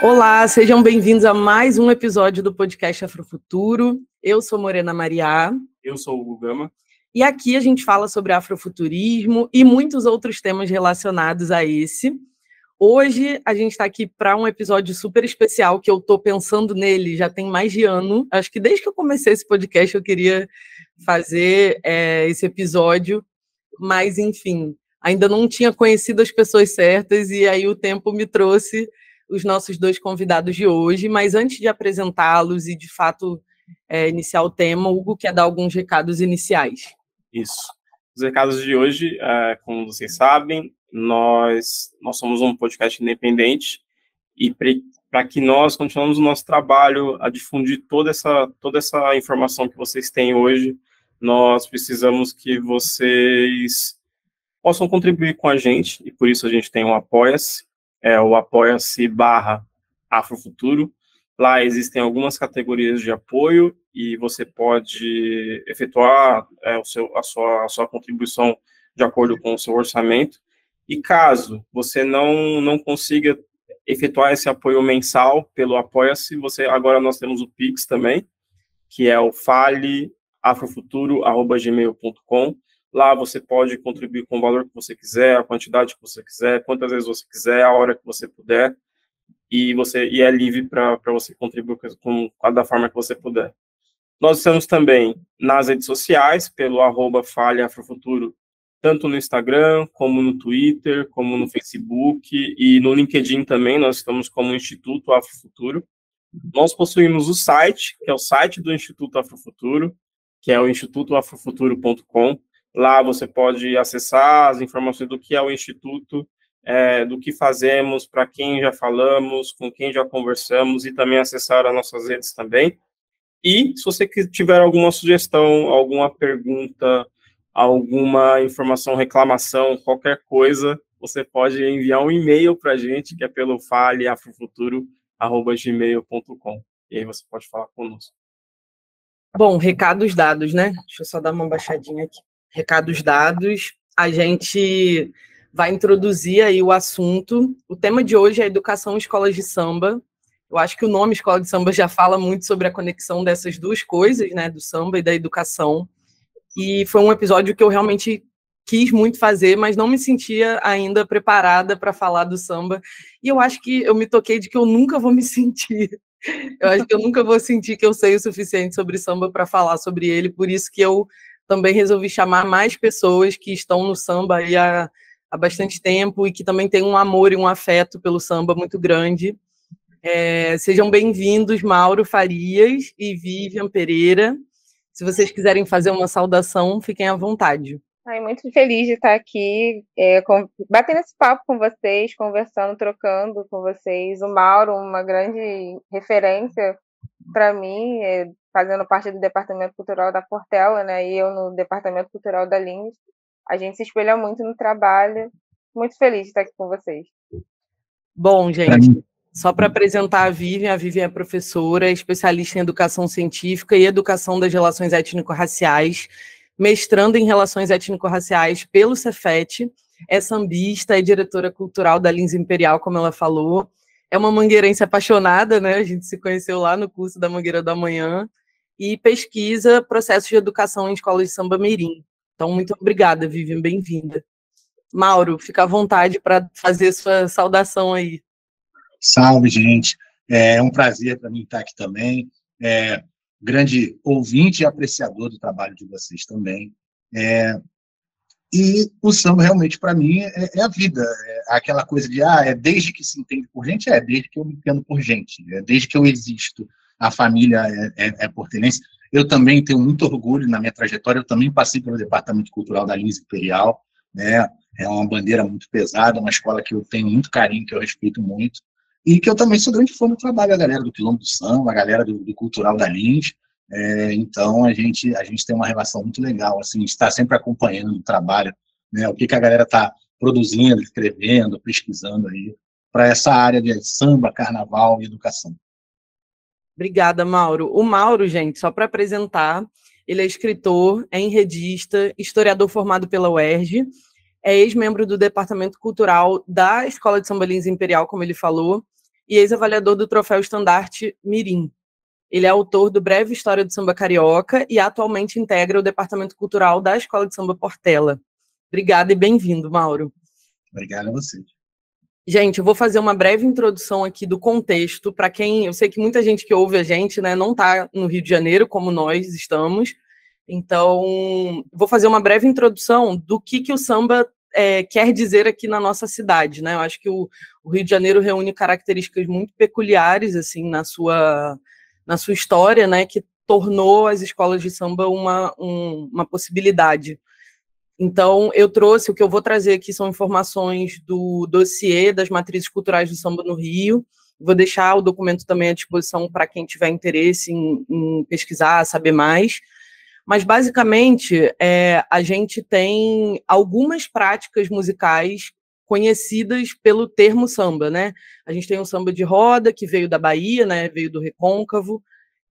Olá, sejam bem-vindos a mais um episódio do podcast Afrofuturo. Eu sou Morena Mariá. Eu sou o Hugo Gama. E aqui a gente fala sobre afrofuturismo e muitos outros temas relacionados a esse. Hoje a gente está aqui para um episódio super especial, que eu estou pensando nele já tem mais de ano. Acho que desde que eu comecei esse podcast eu queria fazer esse episódio, mas enfim, ainda não tinha conhecido as pessoas certas e aí o tempo me trouxe os nossos dois convidados de hoje. Mas antes de apresentá-los e, de fato, iniciar o tema, o Hugo quer dar alguns recados iniciais. Isso. Os recados de hoje, como vocês sabem, nós somos um podcast independente e para que nós continuemos o nosso trabalho a difundir toda essa informação que vocês têm hoje, nós precisamos que vocês possam contribuir com a gente, e por isso a gente tem um Apoia-se, o apoia-se/Afrofuturo. Lá existem algumas categorias de apoio e você pode efetuar a sua contribuição de acordo com o seu orçamento. E caso você não consiga efetuar esse apoio mensal pelo Apoia-se, agora nós temos o Pix também, que é o faleafrofuturo@gmail.com. Lá você pode contribuir com o valor que você quiser, a quantidade que você quiser, quantas vezes você quiser, a hora que você puder, e é livre para você contribuir da forma que você puder. Nós estamos também nas redes sociais, pelo @faleafrofuturo, tanto no Instagram, como no Twitter, como no Facebook, e no LinkedIn também, nós estamos como Instituto Afrofuturo. Nós possuímos o site, que é o site do Instituto Afrofuturo, que é o institutoafrofuturo.com. Lá você pode acessar as informações do que é o Instituto, do que fazemos, para quem já falamos, com quem já conversamos, e também acessar as nossas redes também. E se você tiver alguma sugestão, alguma pergunta, alguma informação, reclamação, qualquer coisa, você pode enviar um e-mail para a gente, que é pelo faleafrofuturo@gmail.com. E aí você pode falar conosco. Bom, recados dados, né? Deixa eu só dar uma baixadinha aqui. Recados dados, a gente vai introduzir aí o assunto. O tema de hoje é educação em escolas de samba. Eu acho que o nome Escola de Samba já fala muito sobre a conexão dessas duas coisas, né, do samba e da educação. E foi um episódio que eu realmente quis muito fazer, mas não me sentia ainda preparada para falar do samba. E eu acho que eu me toquei de que eu nunca vou me sentir. Eu acho que eu nunca vou sentir que eu sei o suficiente sobre samba para falar sobre ele, por isso que eu também resolvi chamar mais pessoas que estão no samba aí há bastante tempo e que também têm um amor e um afeto pelo samba muito grande. Sejam bem-vindos, Mauro Farias e Vivian Pereira. Se vocês quiserem fazer uma saudação, fiquem à vontade. Muito feliz de estar aqui, batendo esse papo com vocês, conversando, trocando com vocês. O Mauro, uma grande referência para mim, fazendo parte do Departamento Cultural da Portela, né, e eu no Departamento Cultural da Lins. A gente se espelha muito no trabalho. Muito feliz de estar aqui com vocês. Bom, gente, só para apresentar a Vivian é professora, especialista em educação científica e educação das relações étnico-raciais, mestrando em relações étnico-raciais pelo Cefet, é sambista, é diretora cultural da Lins Imperial, como ela falou, é uma mangueirense apaixonada, né? A gente se conheceu lá no curso da Mangueira do Amanhã, e pesquisa processos de educação em escolas de samba mirim. Então, muito obrigada, Vivian, bem-vinda. Mauro, fica à vontade para fazer sua saudação aí. Salve, gente. É um prazer para mim estar aqui também. Grande ouvinte e apreciador do trabalho de vocês também. E o samba, realmente, para mim, é a vida. É aquela coisa de, desde que se entende por gente, desde que eu me entendo por gente, desde que eu existo, a família é portelense. Eu também tenho muito orgulho na minha trajetória, eu também passei pelo Departamento Cultural da Lins Imperial, né? É uma bandeira muito pesada, uma escola que eu tenho muito carinho, que eu respeito muito, e que eu também sou grande fã do trabalho da galera do Quilombo do Samba, a galera do Cultural da Lins. Então, a gente tem uma relação muito legal, assim, está sempre acompanhando o trabalho, né, o que a galera está produzindo, escrevendo, pesquisando aí, para essa área de samba, carnaval e educação. Obrigada, Mauro. O Mauro, gente, só para apresentar, ele é escritor, é enredista, historiador formado pela UERJ, é ex-membro do Departamento Cultural da Escola de Samba Lins Imperial, como ele falou, e ex-avaliador do Troféu Estandarte Mirim. Ele é autor do Breve História do Samba Carioca e atualmente integra o Departamento Cultural da Escola de Samba Portela. Obrigada e bem-vindo, Mauro. Obrigado a você. Gente, eu vou fazer uma breve introdução aqui do contexto, para quem, eu sei que muita gente que ouve a gente, né, não está no Rio de Janeiro, como nós estamos, então, vou fazer uma breve introdução do que o samba quer dizer aqui na nossa cidade, né, eu acho que o Rio de Janeiro reúne características muito peculiares, assim, na sua história, né, que tornou as escolas de samba uma possibilidade. Então, eu trouxe, o que eu vou trazer aqui são informações do dossiê das matrizes culturais do samba no Rio. Vou deixar o documento também à disposição para quem tiver interesse em pesquisar, saber mais. Mas, basicamente, a gente tem algumas práticas musicais conhecidas pelo termo samba, né? A gente tem o samba de roda, que veio da Bahia, né? Veio do recôncavo,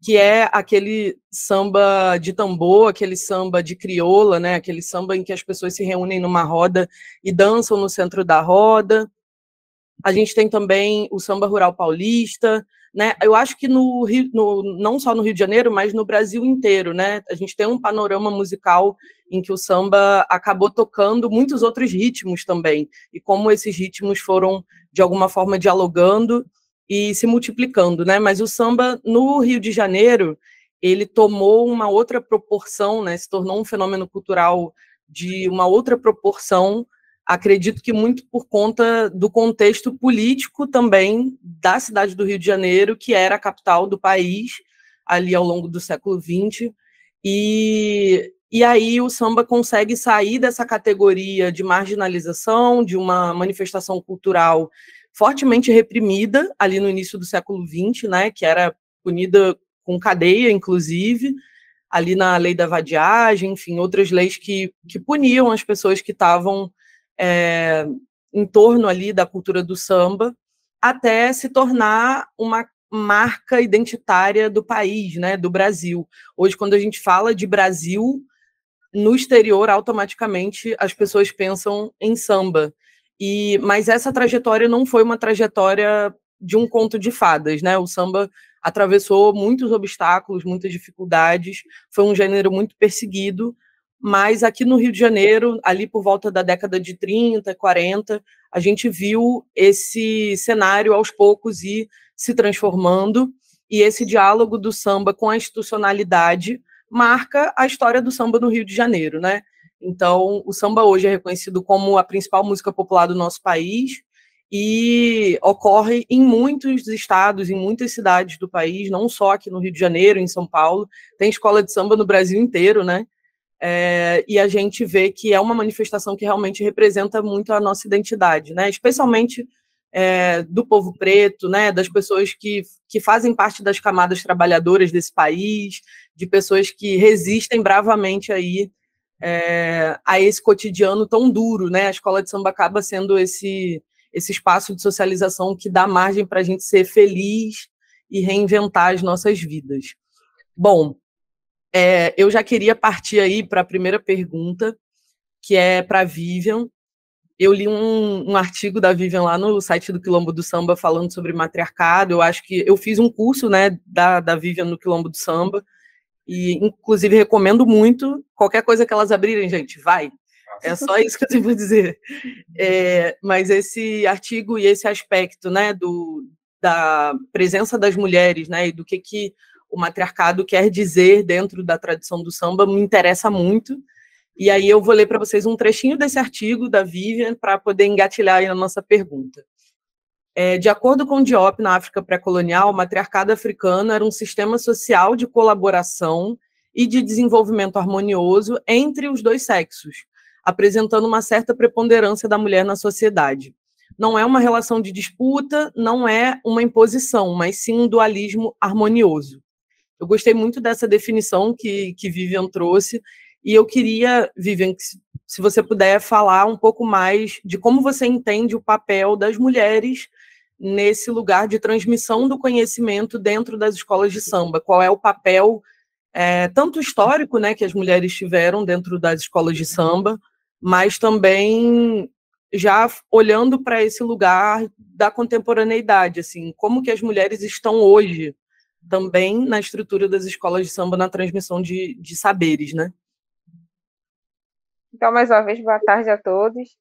que é aquele samba de tambor, aquele samba de crioula, né? Aquele samba em que as pessoas se reúnem numa roda e dançam no centro da roda. A gente tem também o samba rural paulista, né? Eu acho que não só no Rio de Janeiro, mas no Brasil inteiro, né? A gente tem um panorama musical em que o samba acabou tocando muitos outros ritmos também, e como esses ritmos foram, de alguma forma, dialogando e se multiplicando, né? Mas o samba no Rio de Janeiro, ele tomou uma outra proporção, né? Se tornou um fenômeno cultural de uma outra proporção, acredito que muito por conta do contexto político também da cidade do Rio de Janeiro, que era a capital do país, ali ao longo do século XX, e aí o samba consegue sair dessa categoria de marginalização, de uma manifestação cultural fortemente reprimida ali no início do século XX, né, que era punida com cadeia, inclusive, ali na lei da vadiagem, enfim, outras leis que puniam as pessoas que estavam em torno ali da cultura do samba, até se tornar uma marca identitária do país, né, do Brasil. Hoje, quando a gente fala de Brasil, no exterior, automaticamente, as pessoas pensam em samba. Mas essa trajetória não foi uma trajetória de um conto de fadas, né? O samba atravessou muitos obstáculos, muitas dificuldades, foi um gênero muito perseguido, mas aqui no Rio de Janeiro, ali por volta da década de 30, 40, a gente viu esse cenário aos poucos ir se transformando, e esse diálogo do samba com a institucionalidade marca a história do samba no Rio de Janeiro, né? Então, o samba hoje é reconhecido como a principal música popular do nosso país e ocorre em muitos estados, em muitas cidades do país, não só aqui no Rio de Janeiro, em São Paulo, tem escola de samba no Brasil inteiro, né? E a gente vê que é uma manifestação que realmente representa muito a nossa identidade, né? Especialmente do povo preto, né? Das pessoas que fazem parte das camadas trabalhadoras desse país, de pessoas que resistem bravamente aí a esse cotidiano tão duro, né? A escola de samba acaba sendo esse espaço de socialização que dá margem para a gente ser feliz e reinventar as nossas vidas. Bom, eu já queria partir aí para a primeira pergunta, que é para a Vivian. Eu li um artigo da Vivian lá no site do Quilombo do Samba falando sobre matriarcado. Eu acho que eu fiz um curso, né, da Vivian no Quilombo do Samba, e inclusive recomendo muito. Qualquer coisa que elas abrirem, gente, vai. É só isso que eu tenho para dizer. Mas esse artigo e esse aspecto, né, da presença das mulheres, né, e do que o matriarcado quer dizer dentro da tradição do samba me interessa muito. E aí eu vou ler para vocês um trechinho desse artigo da Vivian para poder engatilhar aí a nossa pergunta. De acordo com Diop, na África pré-colonial, o matriarcado africano era um sistema social de colaboração e de desenvolvimento harmonioso entre os dois sexos, apresentando uma certa preponderância da mulher na sociedade. Não é uma relação de disputa, não é uma imposição, mas sim um dualismo harmonioso. Eu gostei muito dessa definição que Vivian trouxe, e eu queria, Vivian, se você puder falar um pouco mais de como você entende o papel das mulheres nesse lugar de transmissão do conhecimento dentro das escolas de samba. Qual é o papel, tanto histórico, né, que as mulheres tiveram dentro das escolas de samba, mas também já olhando para esse lugar da contemporaneidade, assim, como que as mulheres estão hoje também na estrutura das escolas de samba, na transmissão de saberes, né? Então, mais uma vez, boa tarde a todos.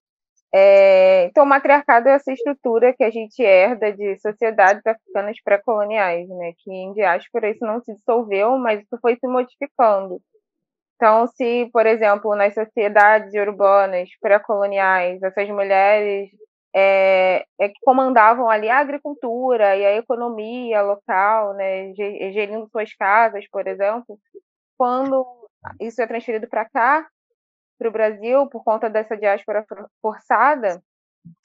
Então, o matriarcado é essa estrutura que a gente herda de sociedades africanas pré-coloniais, né? Que em diáspora isso não se dissolveu, mas isso foi se modificando. Então, se, por exemplo, nas sociedades urbanas pré-coloniais, essas mulheres que comandavam ali a agricultura e a economia local, né, gerindo suas casas, por exemplo, quando isso é transferido para cá, para o Brasil, por conta dessa diáspora forçada,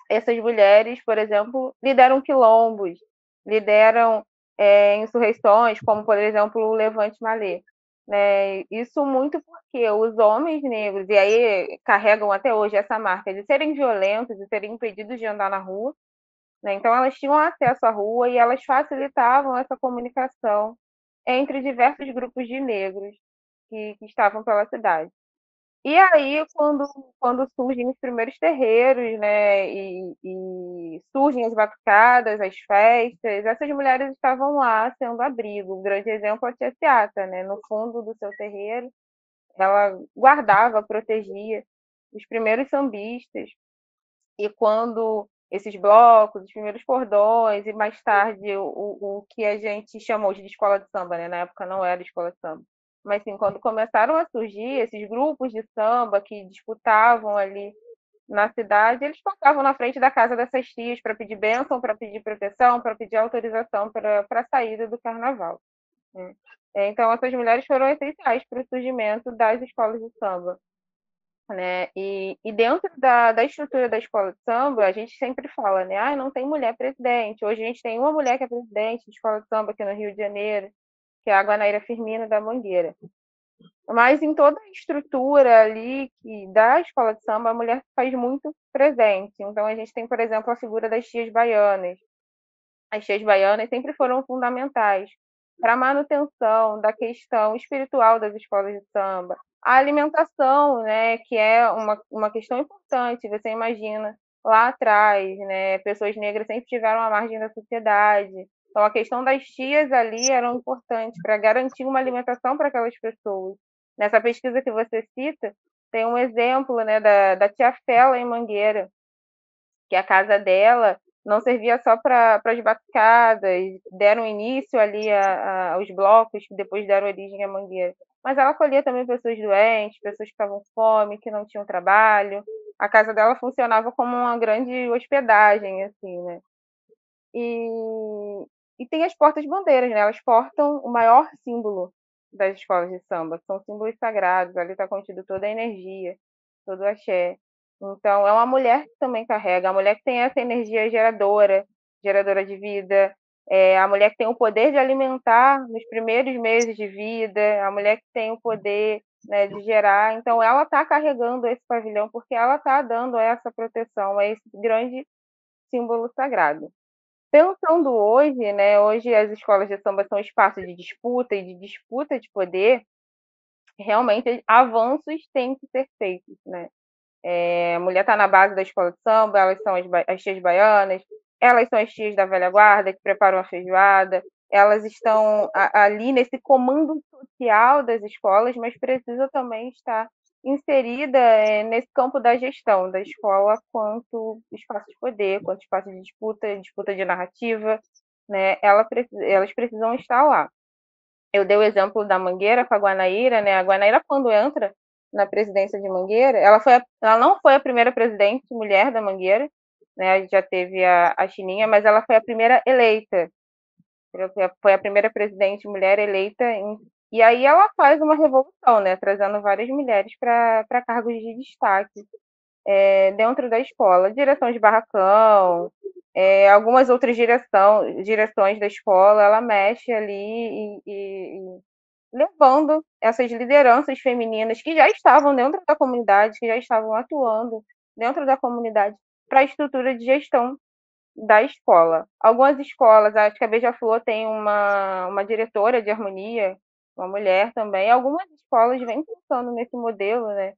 essas mulheres, por exemplo, lideram quilombos, lideram insurreições, como, por exemplo, o Levante Malê. Né? Isso muito porque os homens negros, e aí carregam até hoje essa marca de serem violentos, de serem impedidos de andar na rua, né? Então elas tinham acesso à rua e elas facilitavam essa comunicação entre diversos grupos de negros que estavam pela cidade. E aí, quando surgem os primeiros terreiros, né, e surgem as batucadas, as festas, essas mulheres estavam lá sendo abrigo. Um grande exemplo é a Tia Seata, né? No fundo do seu terreiro, ela guardava, protegia os primeiros sambistas. E quando esses blocos, os primeiros cordões, e mais tarde o que a gente chamou de escola de samba, né? Na época não era escola de samba. Mas sim, quando começaram a surgir esses grupos de samba que disputavam ali na cidade, eles passavam na frente da casa dessas tias para pedir bênção, para pedir proteção, para pedir autorização para a saída do carnaval. Né? Então, essas mulheres foram essenciais para o surgimento das escolas de samba. Né? E dentro da estrutura da escola de samba, a gente sempre fala, né? Não tem mulher presidente. Hoje a gente tem uma mulher que é presidente de escola de samba aqui no Rio de Janeiro, que é a Guanaíra Firmino da Mangueira. Mas em toda a estrutura ali da escola de samba, a mulher faz muito presente. Então a gente tem, por exemplo, a figura das tias baianas. As tias baianas sempre foram fundamentais para a manutenção da questão espiritual das escolas de samba. A alimentação, né, que é uma questão importante. Você imagina, lá atrás, né, pessoas negras sempre tiveram à margem da sociedade. Então, a questão das tias ali era importante para garantir uma alimentação para aquelas pessoas. Nessa pesquisa que você cita, tem um exemplo, né, da tia Fela em Mangueira, que a casa dela não servia só para as batucadas, deram início ali aos blocos, que depois deram origem à Mangueira. Mas ela acolhia também pessoas doentes, pessoas que estavam com fome, que não tinham trabalho. A casa dela funcionava como uma grande hospedagem, assim, né? E tem as portas-bandeiras, né? Elas portam o maior símbolo das escolas de samba, que são símbolos sagrados, ali está contido toda a energia, todo o axé. Então, é uma mulher que também carrega, a mulher que tem essa energia geradora de vida, a mulher que tem o poder de alimentar nos primeiros meses de vida, a mulher que tem o poder, né, de gerar. Então, ela está carregando esse pavilhão porque ela está dando essa proteção, esse grande símbolo sagrado. Pensando hoje, né, hoje as escolas de samba são espaços de disputa e de disputa de poder, realmente avanços têm que ser feitos, né? A mulher está na base da escola de samba, elas são as tias baianas, elas são as tias da velha guarda que preparam a feijoada, elas estão ali nesse comando social das escolas, mas precisa também estar inserida nesse campo da gestão da escola quanto espaço de poder, quanto espaço de disputa de narrativa, né? Elas precisam estar lá. Eu dei o exemplo da Mangueira com a Guanaíra, né? A Guanaíra, quando entra na presidência de Mangueira, ela não foi a primeira presidente mulher da Mangueira, né? A gente já teve a Chininha, mas ela foi a primeira eleita, foi a primeira presidente mulher eleita, e aí ela faz uma revolução, né? Trazendo várias mulheres para cargos de destaque dentro da escola, direção de barracão, algumas outras direções da escola, ela mexe ali e levando essas lideranças femininas que já estavam dentro da comunidade, que já estavam atuando dentro da comunidade para a estrutura de gestão da escola. Algumas escolas, acho que a Beija-Flor tem uma diretora de harmonia, uma mulher também. Algumas escolas vêm pensando nesse modelo, né?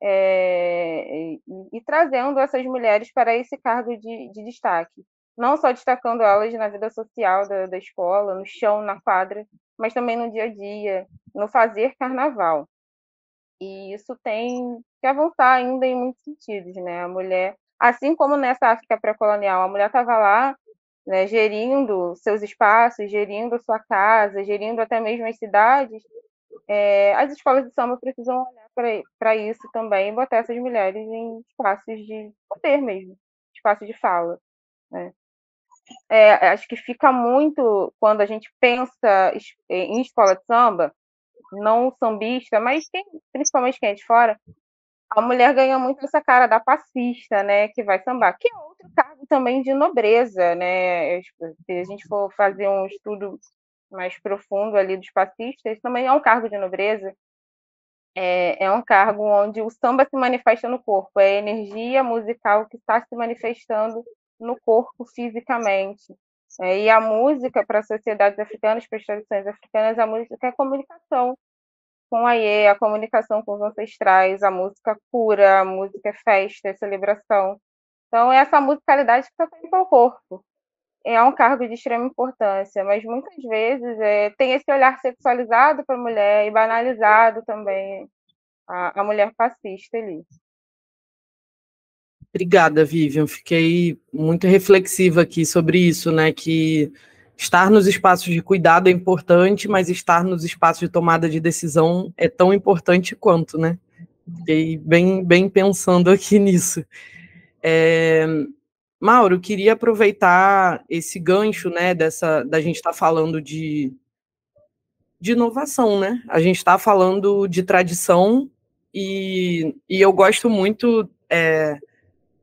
E trazendo essas mulheres para esse cargo de destaque. Não só destacando elas na vida social da escola, no chão, na quadra, mas também no dia a dia, no fazer carnaval. E isso tem que avançar ainda em muitos sentidos, né? A mulher, assim como nessa África pré-colonial, a mulher estava lá, né, gerindo seus espaços, gerindo sua casa, gerindo até mesmo as cidades. As escolas de samba precisam olhar para isso também e botar essas mulheres em espaços de poder mesmo, espaço de fala, né? Acho que fica muito, quando a gente pensa em escola de samba, não sambista, mas principalmente quem é de fora, a mulher ganha muito essa cara da passista, né, que vai sambar, que é outro cargo também de nobreza, né? Se a gente for fazer um estudo mais profundo ali dos passistas, também é um cargo de nobreza. É um cargo onde o samba se manifesta no corpo, é a energia musical que está se manifestando no corpo fisicamente. E a música, para as sociedades africanas, para as tradições africanas, a música é comunicação com a Aie, a comunicação com os ancestrais, a música cura, a música é festa, é celebração. Então, é essa musicalidade que está saindo para o corpo. É um cargo de extrema importância, mas muitas vezes tem esse olhar sexualizado para a mulher e banalizado também a mulher fascista ali. Obrigada, Vivian. Fiquei muito reflexiva aqui sobre isso, né? Que estar nos espaços de cuidado é importante, mas estar nos espaços de tomada de decisão é tão importante quanto, né? Fiquei bem pensando aqui nisso. Mauro, queria aproveitar esse gancho, né? Da gente estar falando de inovação, né? A gente está falando de tradição e eu gosto muito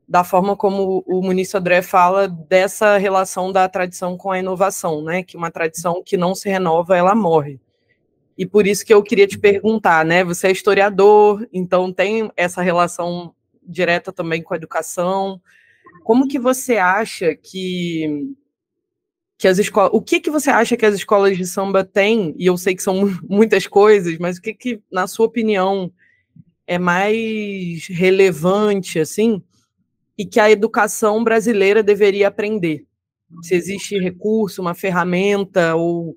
da forma como o Muniz Sodré fala dessa relação da tradição com a inovação, né? Que uma tradição que não se renova, ela morre. E por isso que eu queria te perguntar, né? Você é historiador, então tem essa relação direta também com a educação. Como que você acha que as escolas... O que você acha que as escolas de samba têm? E eu sei que são muitas coisas, mas o que na sua opinião, é mais relevante, assim, e que a educação brasileira deveria aprender? Se existe recurso, uma ferramenta ou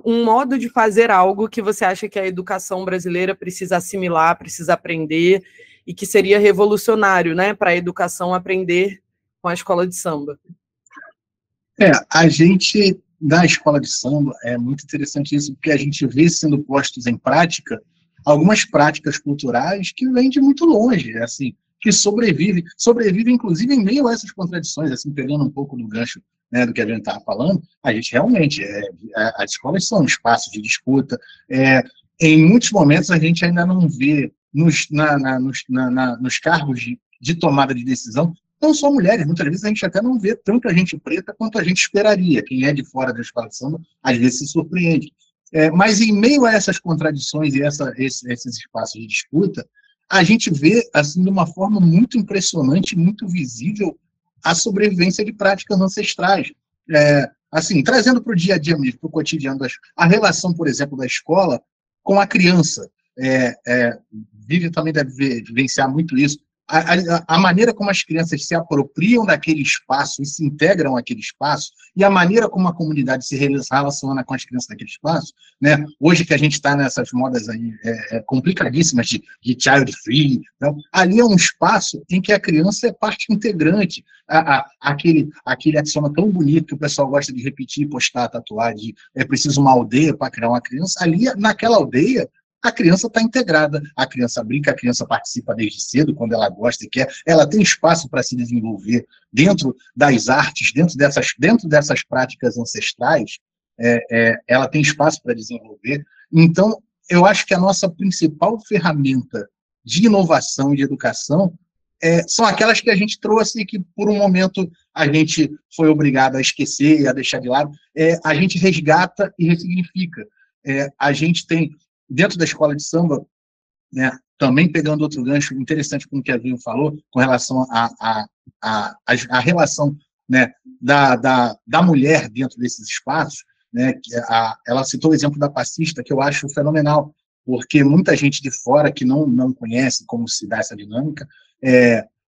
um modo de fazer algo que você acha que a educação brasileira precisa assimilar, precisa aprender, e que seria revolucionário, né, para a educação aprender com a escola de samba. A gente, da escola de samba, é muito interessante isso, porque a gente vê sendo postos em prática algumas práticas culturais que vêm de muito longe, assim, que sobrevivem inclusive em meio a essas contradições, assim, pegando um pouco do gancho, né, do que a gente estava falando. A gente realmente, as escolas são espaços de disputa, em muitos momentos a gente ainda não vê nos cargos de tomada de decisão, não só mulheres, muitas vezes a gente até não vê tanta gente preta quanto a gente esperaria. Quem é de fora da escola de samba, às vezes se surpreende. Mas em meio a essas contradições e esses espaços de disputa, a gente vê, assim, de uma forma muito impressionante, muito visível, a sobrevivência de práticas ancestrais. Assim, trazendo para o dia a dia mesmo, para o cotidiano, a relação, por exemplo, da escola com a criança. Vivian também deve vivenciar muito isso. A maneira como as crianças se apropriam daquele espaço e se integram àquele espaço, e a maneira como a comunidade se relaciona com as crianças daquele espaço, né? Hoje que a gente está nessas modas aí, complicadíssimas de child free, então, ali é um espaço em que a criança é parte integrante. Aquele axioma tão bonito que o pessoal gosta de repetir e postar, tatuar, de é preciso uma aldeia para criar uma criança. Ali, naquela aldeia, a criança está integrada, a criança brinca, a criança participa desde cedo, quando ela gosta e quer, ela tem espaço para se desenvolver dentro das artes, dentro dessas práticas ancestrais, ela tem espaço para desenvolver. Então, eu acho que a nossa principal ferramenta de inovação e de educação são aquelas que a gente trouxe e que, por um momento, a gente foi obrigado a esquecer, a deixar de lado. A gente resgata e ressignifica. A gente tem, dentro da escola de samba, né, também pegando outro gancho interessante com o que a Vinho falou, com relação à relação, né, da mulher dentro desses espaços, né, ela citou o exemplo da passista, que eu acho fenomenal, porque muita gente de fora que não conhece como se dá essa dinâmica,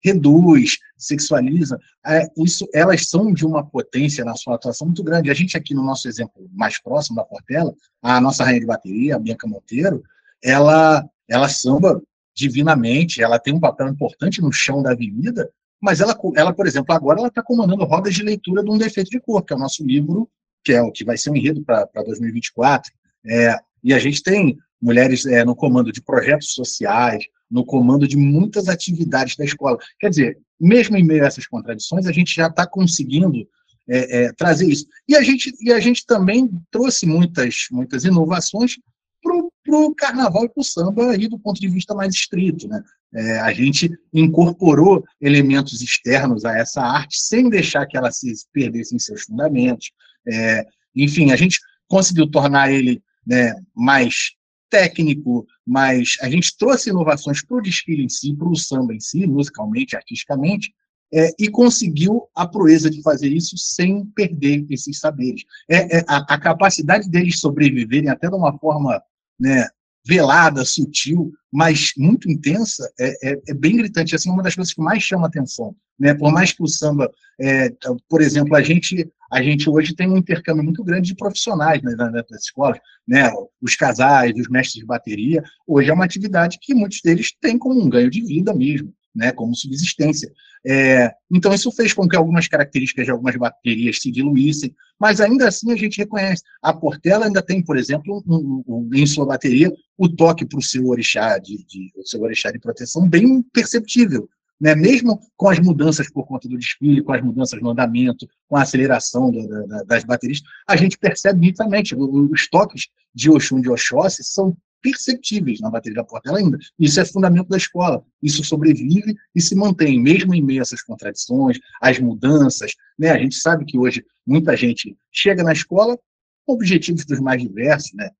reduz, sexualiza, elas são de uma potência na sua atuação muito grande. A gente aqui, no nosso exemplo mais próximo da Portela, a nossa rainha de bateria, a Bianca Monteiro, ela samba divinamente, ela tem um papel importante no chão da avenida, mas ela por exemplo, agora ela está comandando rodas de leitura de Um Defeito de Cor, que é o nosso livro, que é o que vai ser um enredo para 2024, e a gente tem mulheres no comando de projetos sociais, no comando de muitas atividades da escola. Quer dizer, mesmo em meio a essas contradições, a gente já está conseguindo trazer isso. E a gente também trouxe muitas inovações para o carnaval e para o samba aí, do ponto de vista mais estrito, né? A gente incorporou elementos externos a essa arte sem deixar que ela se perdesse em seus fundamentos. Enfim, a gente conseguiu tornar ele, né, mais técnico, mas a gente trouxe inovações para o desfile em si, para o samba em si, musicalmente, artisticamente, e conseguiu a proeza de fazer isso sem perder esses saberes. A capacidade deles sobreviverem até de uma forma, né, velada, sutil, mas muito intensa, é bem gritante. Assim, uma das coisas que mais chama atenção, né? Por mais que o samba, por exemplo, a gente hoje tem um intercâmbio muito grande de profissionais, né, das escolas, né? Os casais, os mestres de bateria, hoje é uma atividade que muitos deles têm como um ganho de vida mesmo, né, como subsistência. Então, isso fez com que algumas características de algumas baterias se diluíssem, mas ainda assim a gente reconhece. A Portela ainda tem, por exemplo, em sua bateria, o toque para o seu orixá de proteção bem perceptível, né? Mesmo com as mudanças por conta do desfile, com as mudanças no andamento, com a aceleração das baterias, a gente percebe nitidamente os toques de Oxum e de Oxóssi são perceptíveis na bateria da Portela ainda. Isso é fundamento da escola. Isso sobrevive e se mantém, mesmo em meio a essas contradições, as mudanças, né? A gente sabe que hoje muita gente chega na escola com objetivos dos mais diversos, né?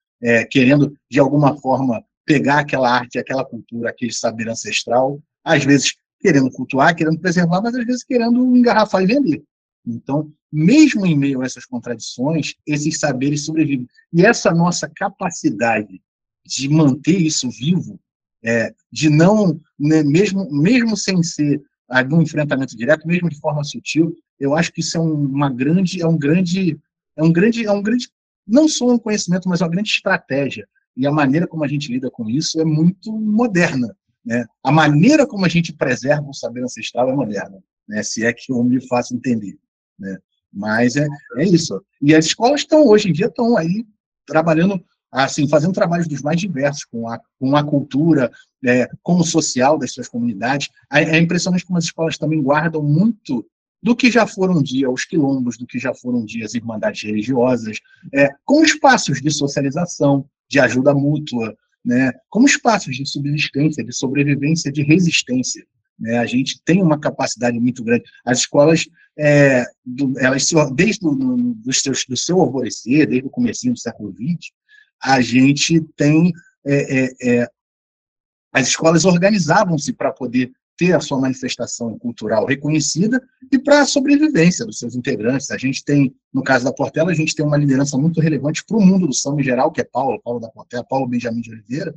Querendo, de alguma forma, pegar aquela arte, aquela cultura, aquele saber ancestral, às vezes querendo cultuar, querendo preservar, mas às vezes querendo engarrafar e vender. Então, mesmo em meio a essas contradições, esses saberes sobrevivem. E essa nossa capacidade de manter isso vivo, de não, né, mesmo sem ser um enfrentamento direto, mesmo de forma sutil, eu acho que isso é um grande, não só um conhecimento, mas uma grande estratégia. E a maneira como a gente lida com isso é muito moderna, né? A maneira como a gente preserva o saber ancestral é moderna, né? Se é que eu me faço entender, né? Mas é isso. E as escolas hoje em dia estão aí trabalhando, assim, fazendo trabalhos dos mais diversos, com a cultura, como social das suas comunidades. É impressionante como as escolas também guardam muito do que já foram um dia os quilombos, do que já foram um dia as irmandades religiosas, como espaços de socialização, de ajuda mútua, né, como espaços de subsistência, de sobrevivência, de resistência. Né? A gente tem uma capacidade muito grande. As escolas, elas desde do seu alvorecer, desde o comecinho do século XX, a gente tem... as escolas organizavam-se para poder ter a sua manifestação cultural reconhecida e para a sobrevivência dos seus integrantes. A gente tem, no caso da Portela, a gente tem uma liderança muito relevante para o mundo do samba em geral, que é Paulo da Portela, Paulo Benjamin de Oliveira,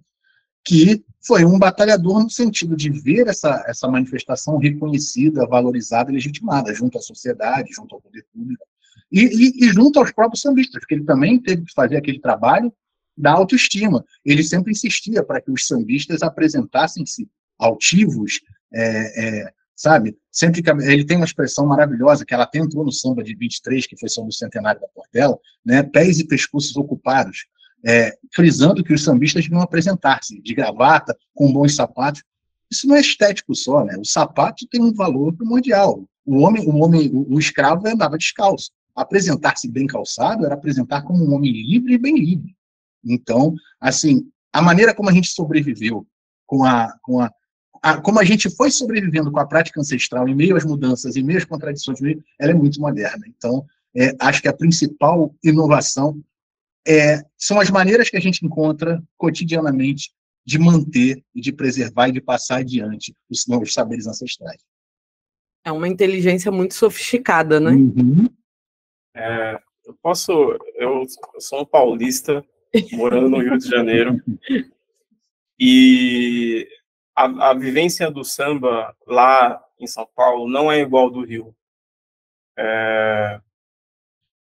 que foi um batalhador no sentido de ver essa manifestação reconhecida, valorizada e legitimada, junto à sociedade, junto ao poder público, e junto aos próprios sambistas, porque ele também teve que fazer aquele trabalho da autoestima. Ele sempre insistia para que os sambistas apresentassem-se altivos, sabe? Sempre que ele tem uma expressão maravilhosa, que ela até entrou no samba de 23, que foi sobre o centenário da Portela, né? Pés e pescoços ocupados, frisando que os sambistas deviam apresentar-se de gravata, com bons sapatos. Isso não é estético só, né? O sapato tem um valor primordial. O escravo andava descalço. Apresentar-se bem calçado era apresentar como um homem livre e bem livre. Então, assim, a maneira como a gente sobreviveu, como a gente foi sobrevivendo com a prática ancestral em meio às mudanças, em meio às contradições, ela é muito moderna. Então, acho que a principal inovação são as maneiras que a gente encontra cotidianamente de manter, e de preservar e de passar adiante os saberes ancestrais. É uma inteligência muito sofisticada, né? Uhum. Eu sou um paulista, morando no Rio de Janeiro, e a vivência do samba lá em São Paulo não é igual ao do Rio.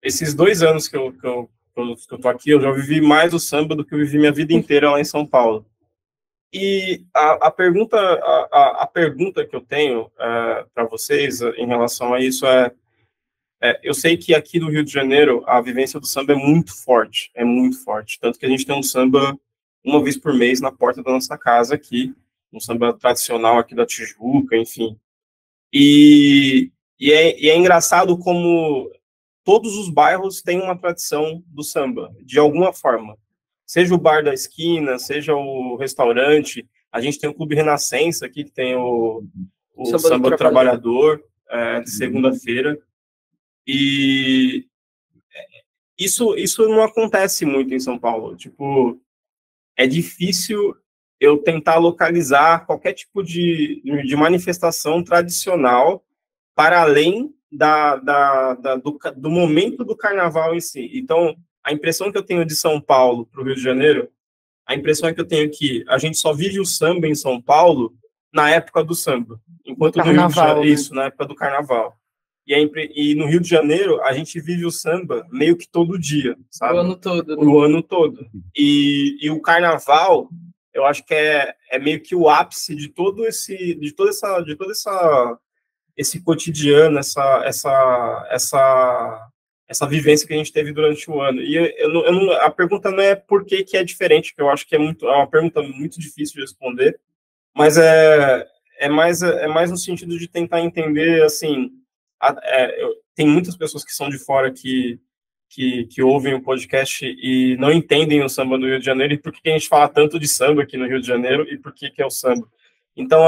Esses 2 anos que eu tô aqui, eu já vivi mais o samba do que eu vivi minha vida inteira lá em São Paulo. E a pergunta que eu tenho para vocês em relação a isso eu sei que aqui no Rio de Janeiro a vivência do samba é muito forte, tanto que a gente tem um samba uma vez por mês na porta da nossa casa aqui, um samba tradicional aqui da Tijuca, enfim. E é engraçado como todos os bairros têm uma tradição do samba, de alguma forma. Seja o bar da esquina, seja o restaurante. A gente tem o Clube Renascença aqui, que tem o Samba do Trabalhador, de segunda-feira. E isso não acontece muito em São Paulo. Tipo, é difícil eu tentar localizar qualquer tipo de manifestação tradicional para além do momento do carnaval em si. Então, a impressão que eu tenho de São Paulo para o Rio de Janeiro, a impressão é que eu tenho que a gente só vive o samba em São Paulo na época do samba, enquanto no Rio de Janeiro, isso, na época do carnaval. E no Rio de Janeiro, a gente vive o samba meio que todo dia, sabe? O ano todo. Né? O ano todo. E o carnaval, eu acho que é meio que o ápice de todo esse cotidiano, essa vivência que a gente teve durante o ano. E a pergunta não é por que é diferente, que eu acho que é uma pergunta muito difícil de responder, mas é mais no sentido de tentar entender, assim, tem muitas pessoas que são de fora que ouvem o podcast e não entendem o samba do Rio de Janeiro, e por que a gente fala tanto de samba aqui no Rio de Janeiro, e por que é o samba. Então,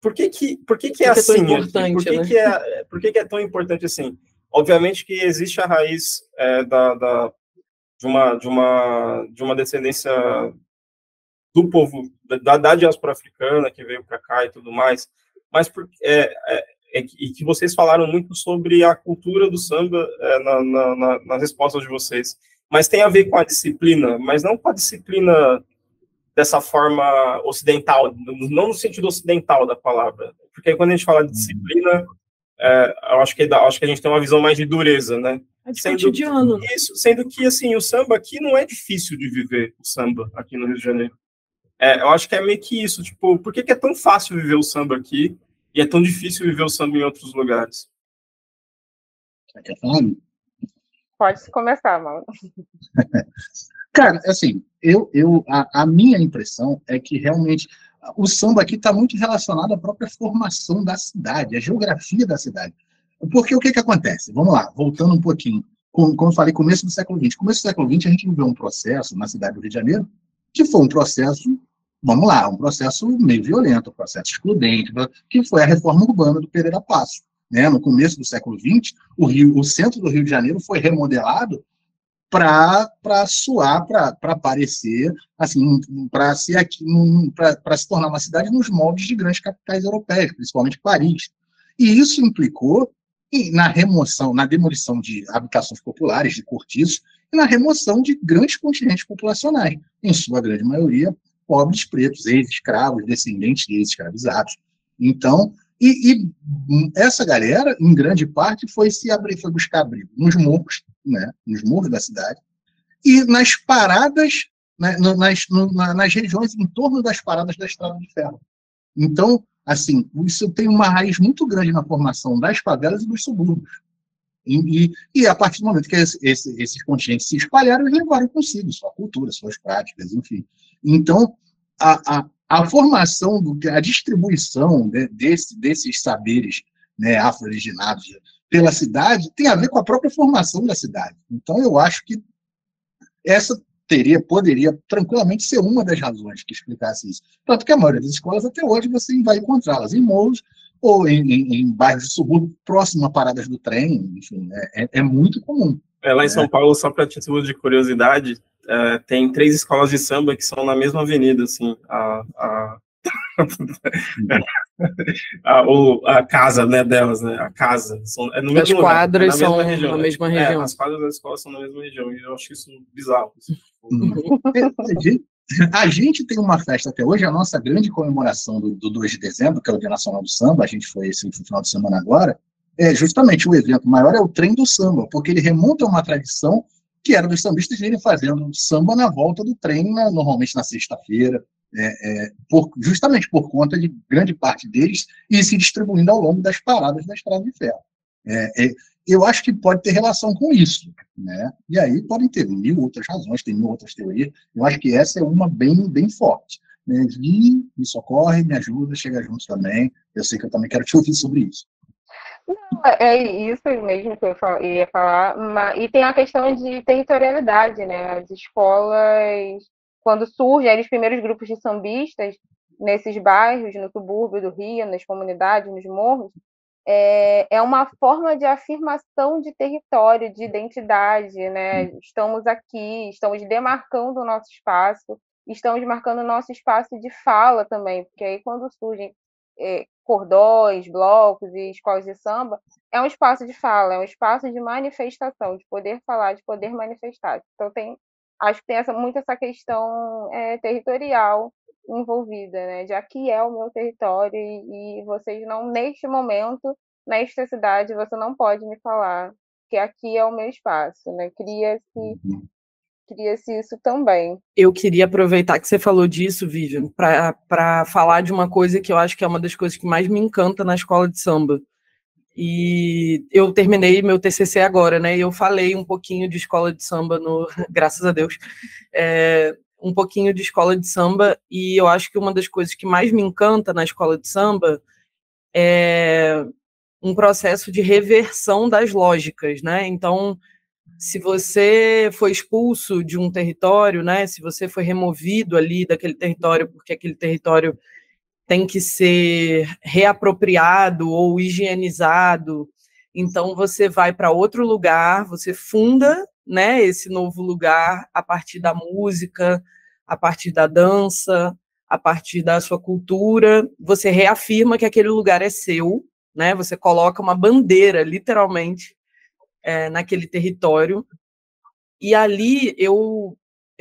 por que é assim? Por que é tão importante assim? Obviamente que existe a raiz de uma descendência do povo, da diáspora africana que veio para cá e tudo mais, mas e que vocês falaram muito sobre a cultura do samba nas respostas de vocês, mas tem a ver com a disciplina, mas não com a disciplina dessa forma ocidental, não no sentido ocidental da palavra, porque quando a gente fala de disciplina, eu acho que a gente tem uma visão mais de dureza, né? É de cotidiano. Sendo que, assim, o samba aqui não é difícil de viver, o samba aqui no Rio de Janeiro. Eu acho que é meio que isso, tipo, por que é tão fácil viver o samba aqui e é tão difícil viver o samba em outros lugares? Pode começar, Mauro. Cara, assim, a minha impressão é que realmente o samba aqui está muito relacionado à própria formação da cidade, à geografia da cidade. Porque o que acontece? Vamos lá, voltando um pouquinho. Como eu falei, começo do século XX. Começo do século XX, a gente viveu um processo na cidade do Rio de Janeiro, que foi um processo, vamos lá, um processo meio violento, um processo excludente, que foi a reforma urbana do Pereira Passos. Né? No começo do século XX, o centro do Rio de Janeiro foi remodelado para suar, para parecer, assim, para se tornar uma cidade nos moldes de grandes capitais europeias, principalmente Paris. E isso implicou na remoção, na demolição de habitações populares, de cortiços, e na remoção de grandes contingentes populacionais, em sua grande maioria pobres pretos, ex-escravos, descendentes de ex-escravizados. Então, essa galera, em grande parte, foi buscar abrigo nos morros, né, nos morros da cidade, e nas paradas, né, nas regiões em torno das paradas da Estrada de Ferro. Então, assim, isso tem uma raiz muito grande na formação das favelas e dos subúrbios. E a partir do momento que esses contingentes se espalharam, eles levaram consigo sua cultura, suas práticas, enfim. Então, a formação, a distribuição desses saberes, né, afro-originados pela cidade tem a ver com a própria formação da cidade. Então, eu acho que essa poderia tranquilamente ser uma das razões que explicasse isso. Tanto que a maioria das escolas, até hoje, você vai encontrá-las em morros ou em bairros de subúrbio próximo a paradas do trem, enfim, é muito comum. Lá em São Paulo, só para título de curiosidade, tem 3 escolas de samba que são na mesma avenida, assim, a casa, né, delas, né, a casa, é no mesmo As lugar, quadras na mesma são região, na né? mesma região. As quadras das escolas são na mesma região, e eu acho isso bizarro. Assim. A gente tem uma festa até hoje, a nossa grande comemoração do 2 de dezembro, que é o Dia Nacional do Samba, a gente foi esse final de semana agora, justamente o evento maior é o Trem do Samba, porque ele remonta a uma tradição que era dos sambistas irem fazendo samba na volta do trem, normalmente na sexta-feira, justamente por conta de grande parte deles e se distribuindo ao longo das paradas da Estrada de Ferro. Eu acho que pode ter relação com isso, né? E aí podem ter 1000 outras razões, tem 1000 outras teorias. Eu acho que essa é uma bem forte. Né? E me socorre, me ajuda, chega junto também. Eu sei que eu também quero te ouvir sobre isso. Não, é isso mesmo que eu ia falar. E tem a questão de territorialidade, né? As escolas, quando surgem os primeiros grupos de sambistas nesses bairros, no subúrbio do Rio, nas comunidades, nos morros, é uma forma de afirmação de território, de identidade, né? Estamos aqui, estamos demarcando o nosso espaço, estamos marcando o nosso espaço de fala também, porque aí quando surgem cordões, blocos e escolas de samba, é um espaço de fala, é um espaço de manifestação, de poder falar, de poder manifestar. Então acho que tem muito essa questão territorial envolvida, né? De aqui é o meu território e vocês não, neste momento, nesta cidade, você não pode me falar que aqui é o meu espaço, né? Cria-se isso também. Eu queria aproveitar que você falou disso, Vivian, para falar de uma coisa que eu acho que é uma das coisas que mais me encanta na escola de samba. E eu terminei meu TCC agora, né? E eu falei um pouquinho de escola de samba graças a Deus, um pouquinho de escola de samba. E eu acho que uma das coisas que mais me encanta na escola de samba é um processo de reversão das lógicas, né? Então, se você foi expulso de um território, né? Se você foi removido ali daquele território, porque aquele território tem que ser reapropriado ou higienizado, então você vai para outro lugar, você funda, né, esse novo lugar a partir da música, a partir da dança, a partir da sua cultura, você reafirma que aquele lugar é seu, né, você coloca uma bandeira, literalmente, naquele território, e ali eu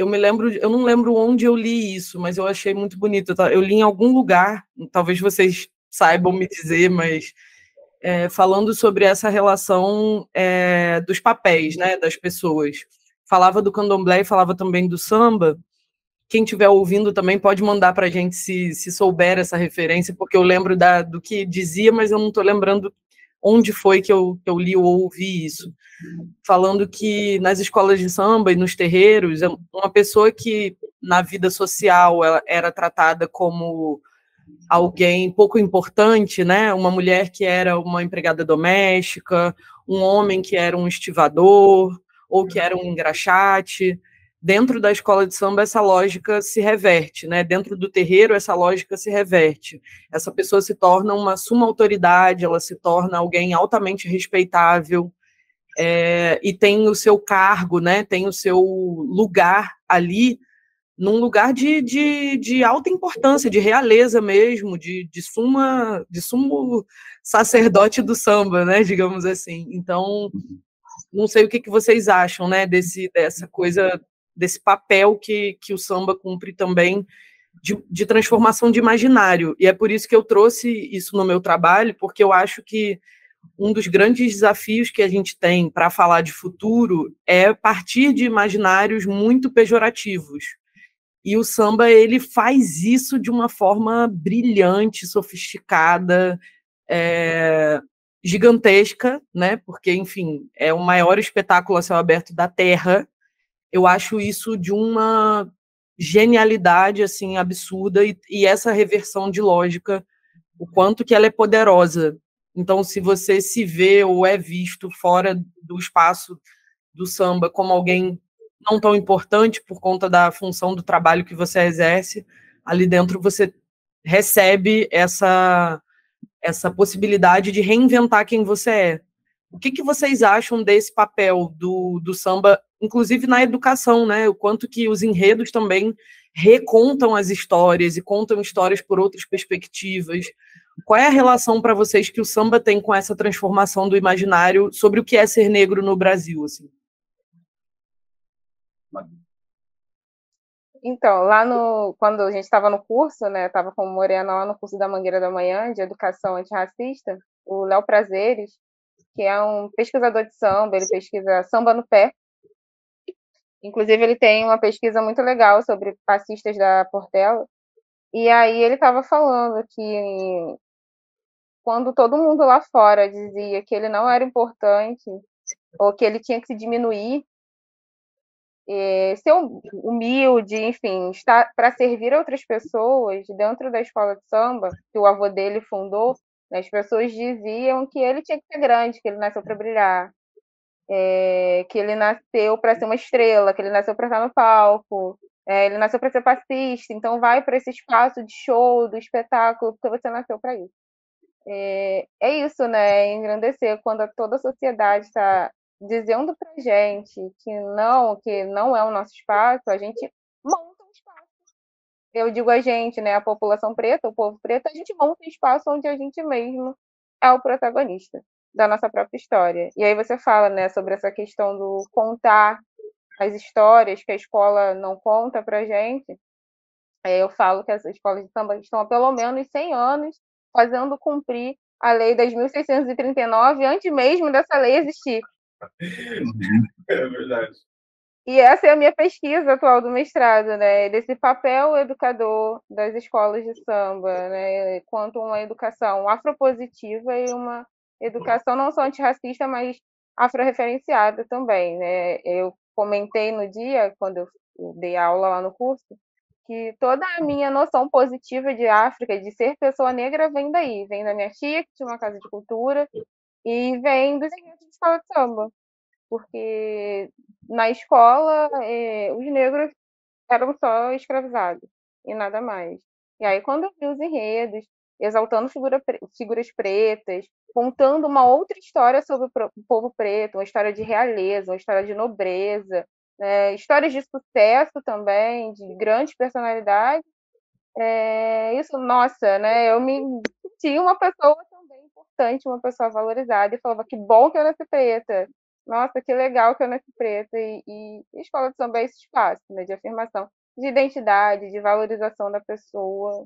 me lembro, eu não lembro onde eu li isso, mas eu achei muito bonito. Eu li em algum lugar, talvez vocês saibam me dizer, mas falando sobre essa relação dos papéis, né, das pessoas. Falava do candomblé e falava também do samba. Quem estiver ouvindo também pode mandar para a gente se souber essa referência, porque eu lembro do que dizia, mas eu não estou lembrando onde foi que eu li ou ouvi isso. Falando que nas escolas de samba e nos terreiros, uma pessoa que na vida social ela era tratada como alguém pouco importante, né? Uma mulher que era uma empregada doméstica, um homem que era um estivador ou que era um engraxate. Dentro da escola de samba, essa lógica se reverte, né? Dentro do terreiro, essa lógica se reverte. Essa pessoa se torna uma suma autoridade, ela se torna alguém altamente respeitável, e tem o seu cargo, né? Tem o seu lugar ali, num lugar de alta importância, de realeza mesmo, de sumo sacerdote do samba, né? Digamos assim. Então, não sei o que vocês acham, né? Dessa coisa, desse papel que o samba cumpre também de transformação de imaginário. E é por isso que eu trouxe isso no meu trabalho, porque eu acho que um dos grandes desafios que a gente tem para falar de futuro é partir de imaginários muito pejorativos. E o samba, ele faz isso de uma forma brilhante, sofisticada, gigantesca, né? Porque, enfim, é o maior espetáculo a céu aberto da Terra. Eu acho isso de uma genialidade assim absurda, e essa reversão de lógica, o quanto que ela é poderosa. Então, se você se vê ou é visto fora do espaço do samba como alguém não tão importante por conta da função do trabalho que você exerce, ali dentro você recebe essa possibilidade de reinventar quem você é. O que vocês acham desse papel do samba inclusive na educação, né? O quanto que os enredos também recontam as histórias e contam histórias por outras perspectivas. Qual é a relação para vocês que o samba tem com essa transformação do imaginário sobre o que é ser negro no Brasil, assim? Então, quando a gente estava no curso, né, estava com o Morena lá no curso da Mangueira da Manhã, de Educação Antirracista, o Léo Prazeres, que é um pesquisador de samba, ele pesquisa samba no pé. Inclusive, ele tem uma pesquisa muito legal sobre passistas da Portela. E aí ele estava falando que quando todo mundo lá fora dizia que ele não era importante, ou que ele tinha que se diminuir, ser humilde, enfim, estar para servir outras pessoas dentro da escola de samba que o avô dele fundou, né, as pessoas diziam que ele tinha que ser grande, que ele nasceu para brilhar, que ele nasceu para ser uma estrela, que ele nasceu para estar no palco, ele nasceu para ser passista, então vai para esse espaço de show, do espetáculo, porque você nasceu para isso. É isso, né? Engrandecer quando toda a sociedade está dizendo pra gente que não é o nosso espaço, a gente monta um espaço. Eu digo a gente, né? A população preta, o povo preto, a gente monta um espaço onde a gente mesmo é o protagonista da nossa própria história. E aí você fala, né, sobre essa questão do contar as histórias que a escola não conta pra gente. Eu falo que as escolas de samba estão há pelo menos 100 anos fazendo cumprir a lei 10.639 antes mesmo dessa lei existir. É verdade. E essa é a minha pesquisa atual do mestrado, né? Desse papel educador das escolas de samba, né? Quanto uma educação afropositiva e uma educação não só antirracista, mas afro-referenciada também, né? Eu comentei no dia, quando eu dei aula lá no curso, que toda a minha noção positiva de África, de ser pessoa negra, vem daí. Vem da minha tia, que tinha uma casa de cultura, e vem dos eventos de escola de samba. Porque na escola, os negros eram só escravizados, e nada mais. E aí, quando eu vi os enredos, exaltando figuras pretas, contando uma outra história sobre o povo preto, uma história de realeza, uma história de nobreza, histórias de sucesso também, de grandes personalidades. Isso, nossa, né? Eu me senti uma pessoa também importante, uma pessoa valorizada, e falava que bom que eu nasci preta. Nossa, que legal que eu nasci preta. E a escola de samba é esse espaço, né, de afirmação de identidade, de valorização da pessoa.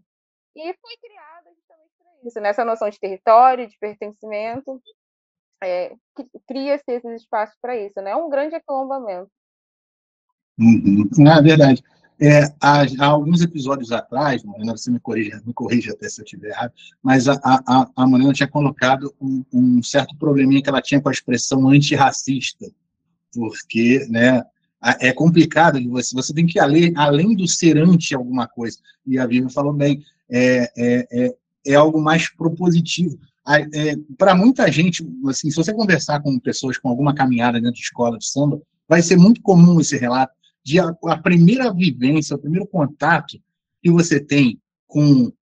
E foi criada justamente para isso, nessa noção de território, de pertencimento. Cria-se esses espaços para isso, né? É um grande aquilombamento. É verdade. Há alguns episódios atrás, Mariana, você me corrija até se eu estiver errado, mas a Mariana tinha colocado um certo probleminha que ela tinha com a expressão antirracista, porque, né, é complicado de você tem que ir além do ser anti alguma coisa, e a Vivian falou bem, é algo mais propositivo. Para muita gente, assim, se você conversar com pessoas com alguma caminhada dentro de escola de samba, vai ser muito comum esse relato de a primeira vivência, o primeiro contato que você tem com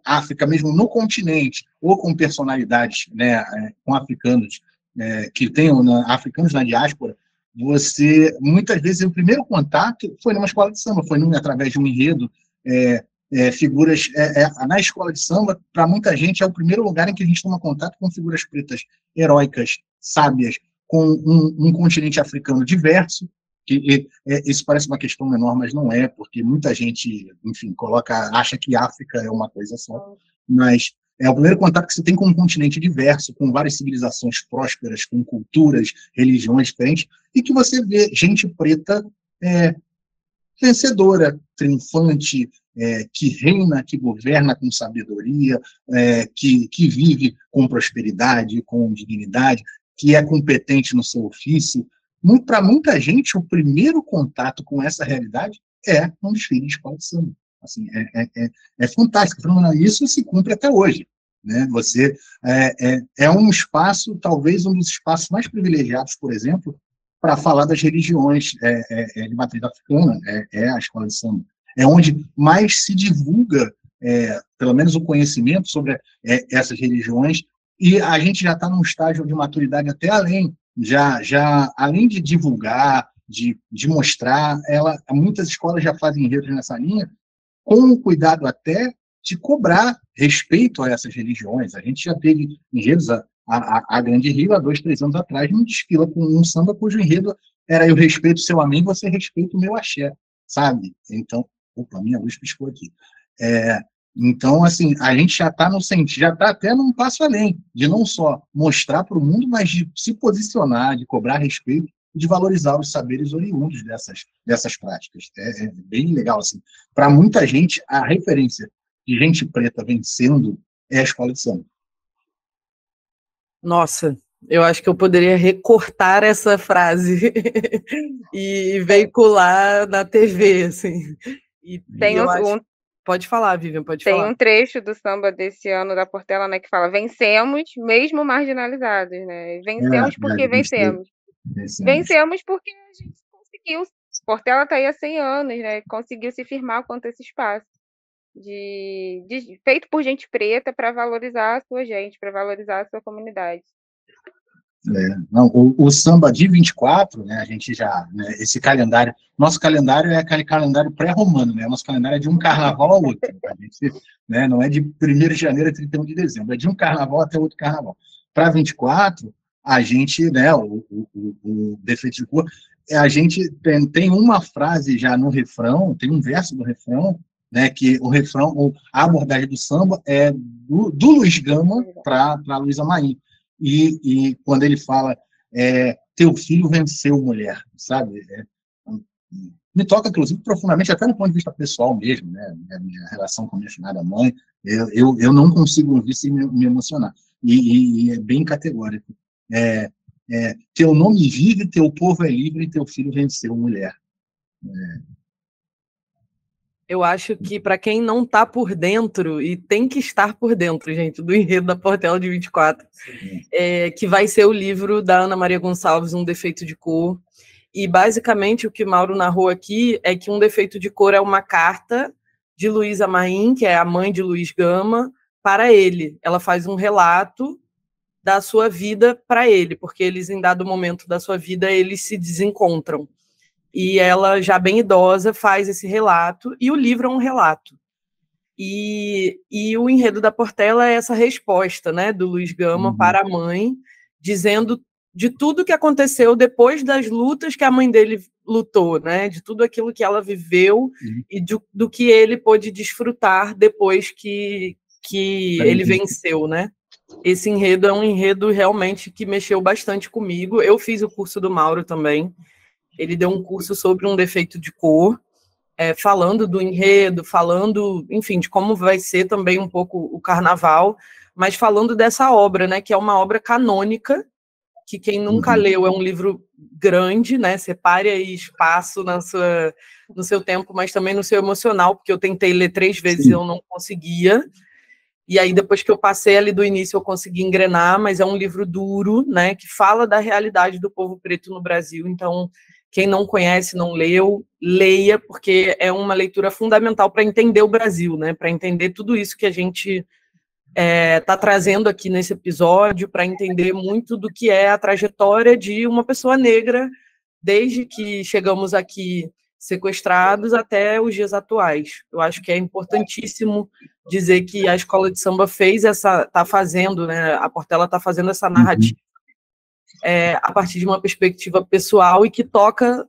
África, mesmo no continente, ou com personalidades, né, com africanos, que tenham africanos na diáspora, muitas vezes, o primeiro contato foi numa escola de samba, foi através de um enredo, figuras... na escola de samba, para muita gente, é o primeiro lugar em que a gente toma contato com figuras pretas heróicas, sábias, com um continente africano diverso, que isso parece uma questão menor, mas não é, porque muita gente, enfim, acha que África é uma coisa só, mas é o primeiro contato que você tem com um continente diverso, com várias civilizações prósperas, com culturas, religiões diferentes, e que você vê gente preta vencedora, triunfante, que reina, que governa com sabedoria, que vive com prosperidade, com dignidade, que é competente no seu ofício. Para muita gente, o primeiro contato com essa realidade é um desfile de escola de samba. Assim, é fantástico. Isso se cumpre até hoje, né? É um espaço, talvez um dos espaços mais privilegiados, por exemplo, para falar das religiões de matriz africana, a escola de samba. É onde mais se divulga, pelo menos o conhecimento sobre essas religiões, e a gente já está num estágio de maturidade até além além de divulgar, de mostrar, muitas escolas já fazem enredos nessa linha, com o cuidado até de cobrar respeito a essas religiões. A gente já teve enredos, a Grande Rio, há 2, 3 anos atrás, num desfila com um samba cujo enredo era: eu respeito o seu amém, você respeita o meu axé, sabe? Então, opa, minha luz piscou aqui. Então, assim, a gente já está já está até num passo além, de não só mostrar para o mundo, mas de se posicionar, de cobrar respeito, de valorizar os saberes oriundos dessas práticas. É bem legal, assim. Para muita gente, a referência de gente preta vencendo é a escola de samba. Nossa, eu acho que eu poderia recortar essa frase e veicular na TV, assim. Pode falar, Vivian, pode falar. Tem um trecho do samba desse ano da Portela, né, que fala: vencemos mesmo marginalizados, né? Vencemos porque vencemos. Vencemos porque a gente conseguiu. Portela está aí há 100 anos, né? Conseguiu se firmar quanto a esse espaço feito por gente preta para valorizar a sua gente, para valorizar a sua comunidade. Não, o samba de 24, né, a gente já, né, esse calendário, nosso calendário é aquele calendário pré-romano, né, nosso calendário é de um carnaval ao outro, a gente, né, não é de 1º de janeiro a 31 de dezembro, é de um carnaval até outro carnaval. Para 24, a gente, né, o defeito de cor, a gente tem uma frase já no refrão, tem um verso do refrão, né, que o refrão, a abordagem do samba é do Luiz Gama para Luísa Maim. E quando ele fala, teu filho venceu, mulher, sabe? Me toca, inclusive, profundamente, até no ponto de vista pessoal mesmo, né? Minha relação com a minha finada mãe, eu não consigo ouvir sem me emocionar. E é bem categórico. Teu nome vive, teu povo é livre, teu filho venceu, mulher. Eu acho que, para quem não está por dentro, e tem que estar por dentro, gente, do enredo da Portela de 24, que vai ser o livro da Ana Maria Gonçalves, Um Defeito de Cor. E, basicamente, o que Mauro narrou aqui é que Um Defeito de Cor é uma carta de Luísa Maim, que é a mãe de Luiz Gama, para ele. Ela faz um relato da sua vida para ele, porque eles, em dado momento da sua vida, eles se desencontram. E ela, já bem idosa, faz esse relato, e o livro é um relato. E o enredo da Portela é essa resposta, né, do Luiz Gama para a mãe, dizendo de tudo que aconteceu depois das lutas que a mãe dele lutou, né, de tudo aquilo que ela viveu e do que ele pôde desfrutar depois que ele venceu, né? Esse enredo é um enredo realmente que mexeu bastante comigo. Eu fiz o curso do Mauro também. Ele deu um curso sobre Um Defeito de Cor, falando do enredo, falando, enfim, de como vai ser também um pouco o carnaval, mas falando dessa obra, né, que é uma obra canônica, que quem nunca leu é um livro grande, né, separe aí espaço no seu tempo, mas também no seu emocional, porque eu tentei ler 3 vezes e eu não conseguia. E aí, depois que eu passei ali do início, eu consegui engrenar, mas é um livro duro, né, que fala da realidade do povo preto no Brasil. Então, quem não conhece, não leu, leia, porque é uma leitura fundamental para entender o Brasil, né, para entender tudo isso que a gente está trazendo aqui nesse episódio, para entender muito do que é a trajetória de uma pessoa negra, desde que chegamos aqui sequestrados até os dias atuais. Eu acho que é importantíssimo dizer que a escola de samba está fazendo, né, a Portela está fazendo essa narrativa a partir de uma perspectiva pessoal e que toca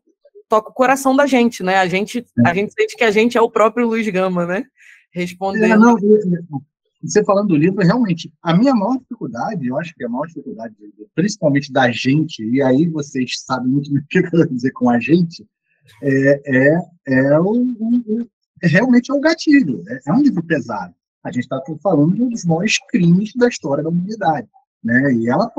o coração da gente, né? A gente sente que a gente é o próprio Luiz Gama, né? Respondendo. Você falando do livro, realmente, a minha maior dificuldade, eu acho que a maior dificuldade, principalmente da gente, e aí vocês sabem muito o que eu quero dizer com a gente, realmente é um gatilho. É um livro pesado. A gente está falando de um dos maiores crimes da história da humanidade, né? E ela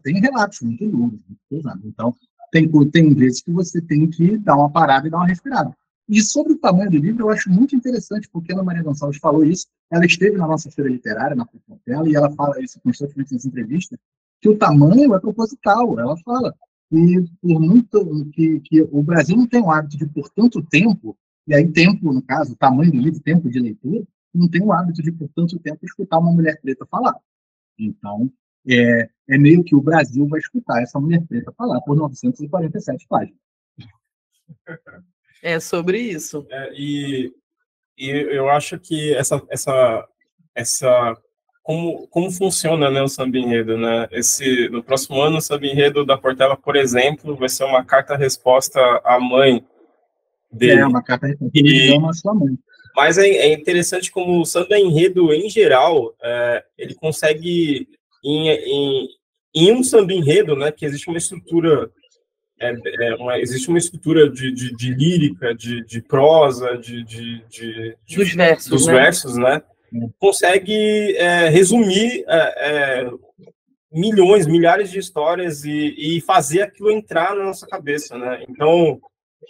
tem relatos muito duros, muito pesados. Então, tem vezes que você tem que dar uma parada e dar uma respirada. E sobre o tamanho do livro, eu acho muito interessante, porque a Ana Maria Gonçalves falou isso, ela esteve na nossa feira literária, na Portela, e ela fala isso constantemente nas entrevistas, que o tamanho é proposital. Ela fala que o Brasil não tem o hábito de, por tanto tempo, e aí tempo, no caso, o tamanho do livro, tempo de leitura, não tem o hábito de, por tanto tempo, escutar uma mulher preta falar. Então, é meio que o Brasil vai escutar essa mulher preta falar por 947 páginas. É sobre isso. E eu acho que como funciona, né, o samba enredo, né? No próximo ano, o samba enredo da Portela, por exemplo, vai ser uma carta-resposta à mãe dele. Uma carta-resposta ele ama a sua mãe. Mas é interessante como o samba enredo, em geral, ele consegue, em um samba enredo, né, que existe uma estrutura, existe uma estrutura de lírica, de prosa, dos versos, né? Consegue resumir milhões, milhares de histórias e fazer aquilo entrar na nossa cabeça, né? Então,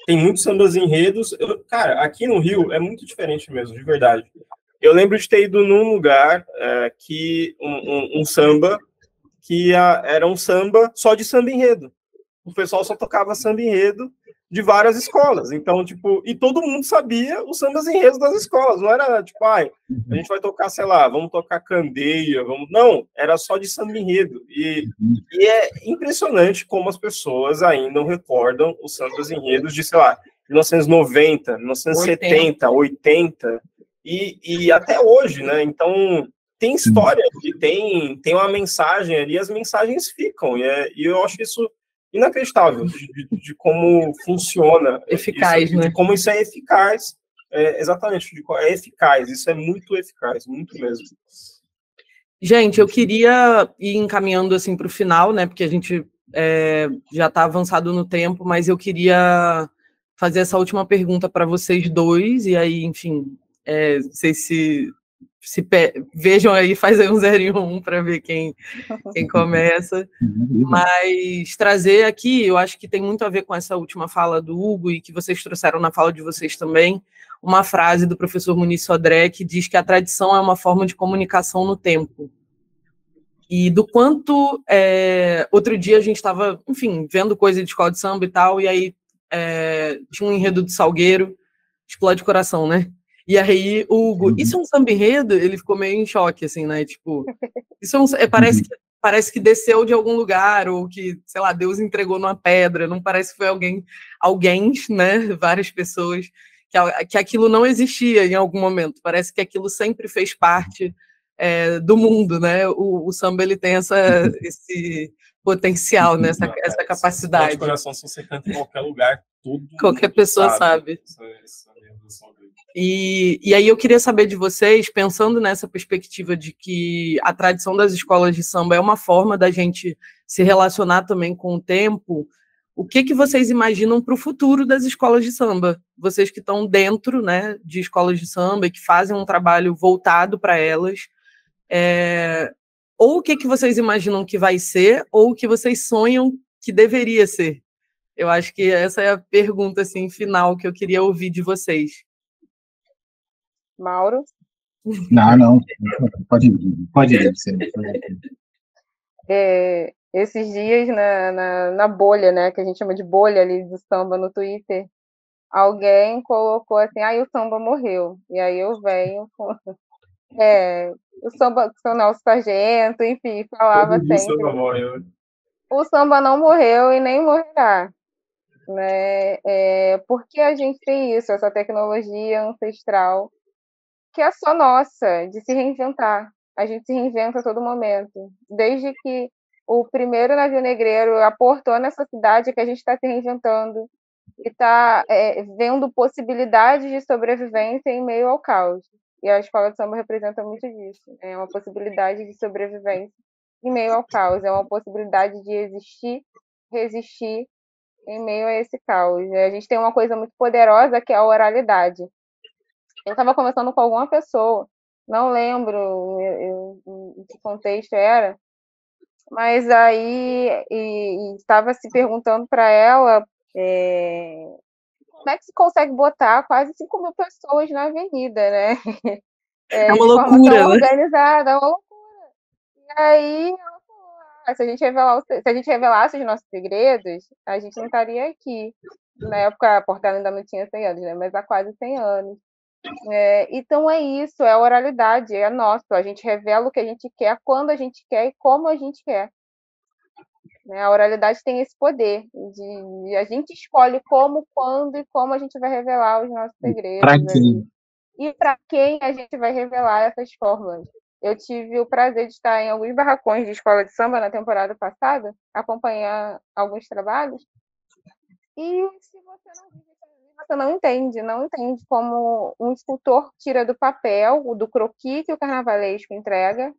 tem muitos sambas enredos. Cara, aqui no Rio é muito diferente mesmo, de verdade. Eu lembro de ter ido num lugar que um samba que era um samba só de samba enredo. O pessoal só tocava samba enredo de várias escolas. Então, tipo, e todo mundo sabia os sambas enredos das escolas. Não era tipo, a gente vai tocar, sei lá, vamos tocar Candeia, Não, era só de samba enredo. E é impressionante como as pessoas ainda recordam os sambas enredos de, sei lá, 1990, 1970, 80 e até hoje, né? Então, tem história, tem uma mensagem ali, as mensagens ficam. E eu acho isso inacreditável de como funciona. Eficaz, isso, né? De como isso é eficaz. Exatamente, é eficaz. Isso é muito eficaz, muito mesmo. Gente, eu queria ir encaminhando assim para o final, né? Porque a gente já está avançado no tempo, mas eu queria fazer essa última pergunta para vocês dois, e aí, enfim, vocês vejam aí, faz aí um 0 e 1 para ver quem começa. Mas trazer aqui, eu acho que tem muito a ver com essa última fala do Hugo e que vocês trouxeram na fala de vocês também, uma frase do professor Muniz Sodré que diz que a tradição é uma forma de comunicação no tempo. E do quanto... outro dia a gente estava, enfim, vendo coisa de escola de samba e tal, e aí tinha um enredo de Salgueiro, explode coração, né? E aí o Hugo, isso é um samba enredo? Ele ficou meio em choque, assim, né? Tipo, isso parece que desceu de algum lugar, ou que, sei lá, Deus entregou numa pedra, não parece que foi alguém, né? Várias pessoas, que aquilo não existia em algum momento, parece que aquilo sempre fez parte do mundo, né? O samba, ele tem esse potencial, né? Essa capacidade. De coração, se você canta em qualquer lugar, qualquer pessoa sabe. E aí eu queria saber de vocês, pensando nessa perspectiva de que a tradição das escolas de samba é uma forma da gente se relacionar também com o tempo, o que vocês imaginam para o futuro das escolas de samba? Vocês que estão dentro, né, de escolas de samba e que fazem um trabalho voltado para elas, ou o que vocês imaginam que vai ser, ou o que vocês sonham que deveria ser? Eu acho que essa é a pergunta assim, final que eu queria ouvir de vocês. Mauro? Não. Pode ir. Esses dias na bolha, né, que a gente chama de bolha ali do samba no Twitter, alguém colocou assim, o samba morreu. E aí eu venho com... o samba, o nosso sargento, enfim, falava sempre. O samba não morreu e nem morrerá. Né? Porque a gente tem isso, essa tecnologia ancestral, que é só nossa, de se reinventar. A gente se reinventa a todo momento. Desde que o primeiro navio negreiro aportou nessa cidade, que a gente está se reinventando e está vendo possibilidades de sobrevivência em meio ao caos. E a escola de samba representa muito disso. É uma possibilidade de sobrevivência em meio ao caos. É uma possibilidade de existir, resistir em meio a esse caos. A gente tem uma coisa muito poderosa que é a oralidade. Eu estava conversando com alguma pessoa, não lembro em que contexto era, mas aí estava se perguntando para ela como é que se consegue botar quase 5.000 pessoas na avenida, né? É uma de loucura, forma tão né? organizada, é uma loucura. E aí ela falou, se a gente revelasse os nossos segredos, a gente não estaria aqui. Na época, a Portela ainda não tinha 100 anos, né? Mas há quase 100 anos. Então é isso, é a oralidade, é nosso. A gente revela o que a gente quer, quando a gente quer e como a gente quer. Né? A oralidade tem esse poder de a gente escolhe como, quando e como a gente vai revelar os nossos segredos. Para quem? E para quem a gente vai revelar essas fórmulas. Eu tive o prazer de estar em alguns barracões de escola de samba na temporada passada, acompanhar alguns trabalhos. E se você não vive, você não entende como um escultor tira do papel, do croquis que o carnavalesco entrega,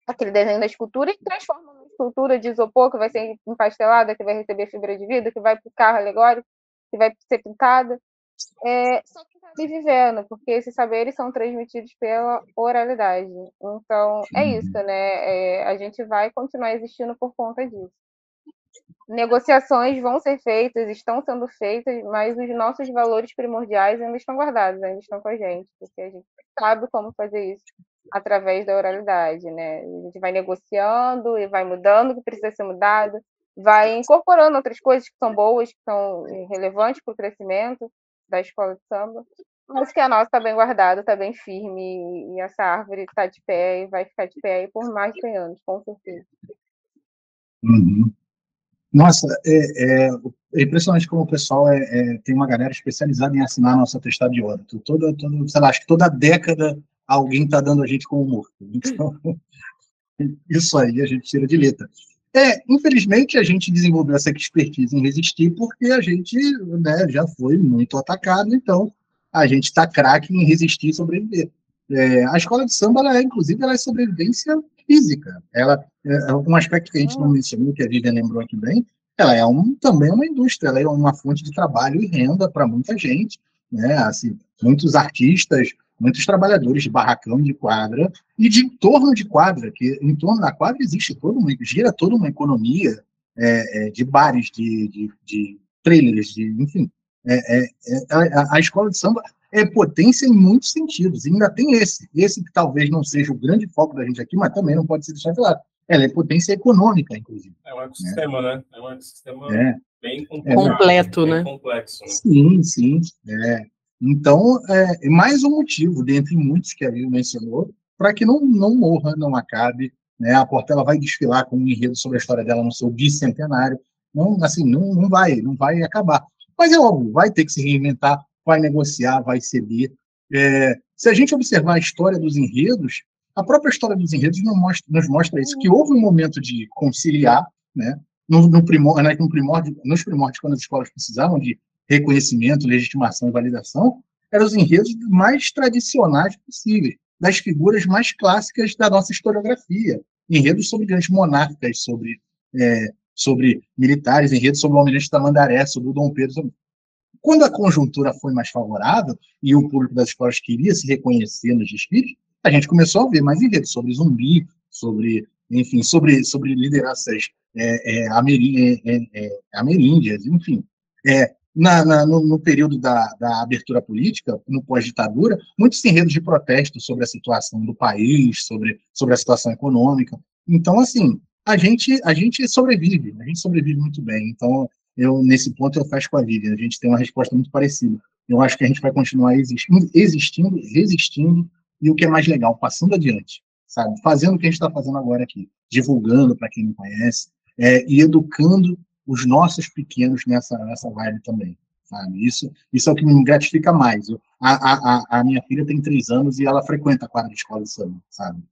aquele desenho da escultura, e transforma numa escultura de isopor que vai ser empastelada, que vai receber fibra de vidro, que vai para o carro alegórico, que vai ser pintada. Só que está ali vivendo, porque esses saberes são transmitidos pela oralidade. Então, é isso, né? A gente vai continuar existindo por conta disso. Negociações vão ser feitas, estão sendo feitas, mas os nossos valores primordiais ainda estão guardados, ainda estão com a gente, porque a gente sabe como fazer isso através da oralidade, né? A gente vai negociando e vai mudando o que precisa ser mudado, vai incorporando outras coisas que são boas, que são relevantes para o crescimento da escola de samba, mas que a nossa está bem guardada, está bem firme, e essa árvore está de pé e vai ficar de pé aí por mais de 100 anos, com certeza. Uhum. Nossa, é impressionante como o pessoal tem uma galera especializada em assinar nosso atestado de óbito. Sei lá, acho que toda década alguém está dando a gente como morto. Então, isso aí a gente tira de letra. Infelizmente, a gente desenvolveu essa expertise em resistir porque a gente, né, já foi muito atacado, então a gente está craque em resistir e sobreviver. A escola de samba, inclusive, ela é sobrevivência física. Ela é um aspecto que a gente não mencionou, que a Vivian lembrou aqui bem, ela é também uma indústria, ela é uma fonte de trabalho e renda para muita gente, né? Assim, muitos artistas, muitos trabalhadores de barracão, de quadra, e de entorno de quadra, que em torno da quadra gira toda uma economia de bares, de trailers, enfim. A escola de samba é potência em muitos sentidos, e ainda tem esse que talvez não seja o grande foco da gente aqui, mas também não pode ser deixado de lado. Ela é potência econômica, inclusive. É um ecossistema, né? É um ecossistema bem completo, né? Bem complexo. Né? Sim. Então, mais um motivo, dentre muitos que a Vivi mencionou, para que não morra, não acabe. Né? A Portela vai desfilar com um enredo sobre a história dela no seu bicentenário. Não vai acabar. Mas é óbvio, vai ter que se reinventar, vai negociar, vai ceder. Se a gente observar a história dos enredos, a própria história dos enredos nos mostra isso, que houve um momento de conciliar, né? Nos primórdios, quando as escolas precisavam de reconhecimento, legitimação e validação, eram os enredos mais tradicionais possíveis, das figuras mais clássicas da nossa historiografia. Enredos sobre grandes monarcas, sobre militares, enredos sobre o Almirante Tamandaré, sobre o Dom Pedro. Quando a conjuntura foi mais favorável e o público das escolas queria se reconhecer nos desfiles, a gente começou a ver mais enredos sobre zumbi, sobre lideranças ameríndias, enfim. No período da abertura política, no pós-ditadura, muitos enredos de protesto sobre a situação do país, sobre a situação econômica. Então, assim, a gente sobrevive muito bem. Então, nesse ponto, eu fecho com a Vivian. A gente tem uma resposta muito parecida. Eu acho que a gente vai continuar existindo, resistindo, e o que é mais legal, passando adiante, sabe? Fazendo o que a gente está fazendo agora aqui, divulgando para quem não conhece, e educando os nossos pequenos nessa vibe também, sabe? Isso é o que me gratifica mais. A minha filha tem 3 anos e ela frequenta a quadra de escola de samba, sabe?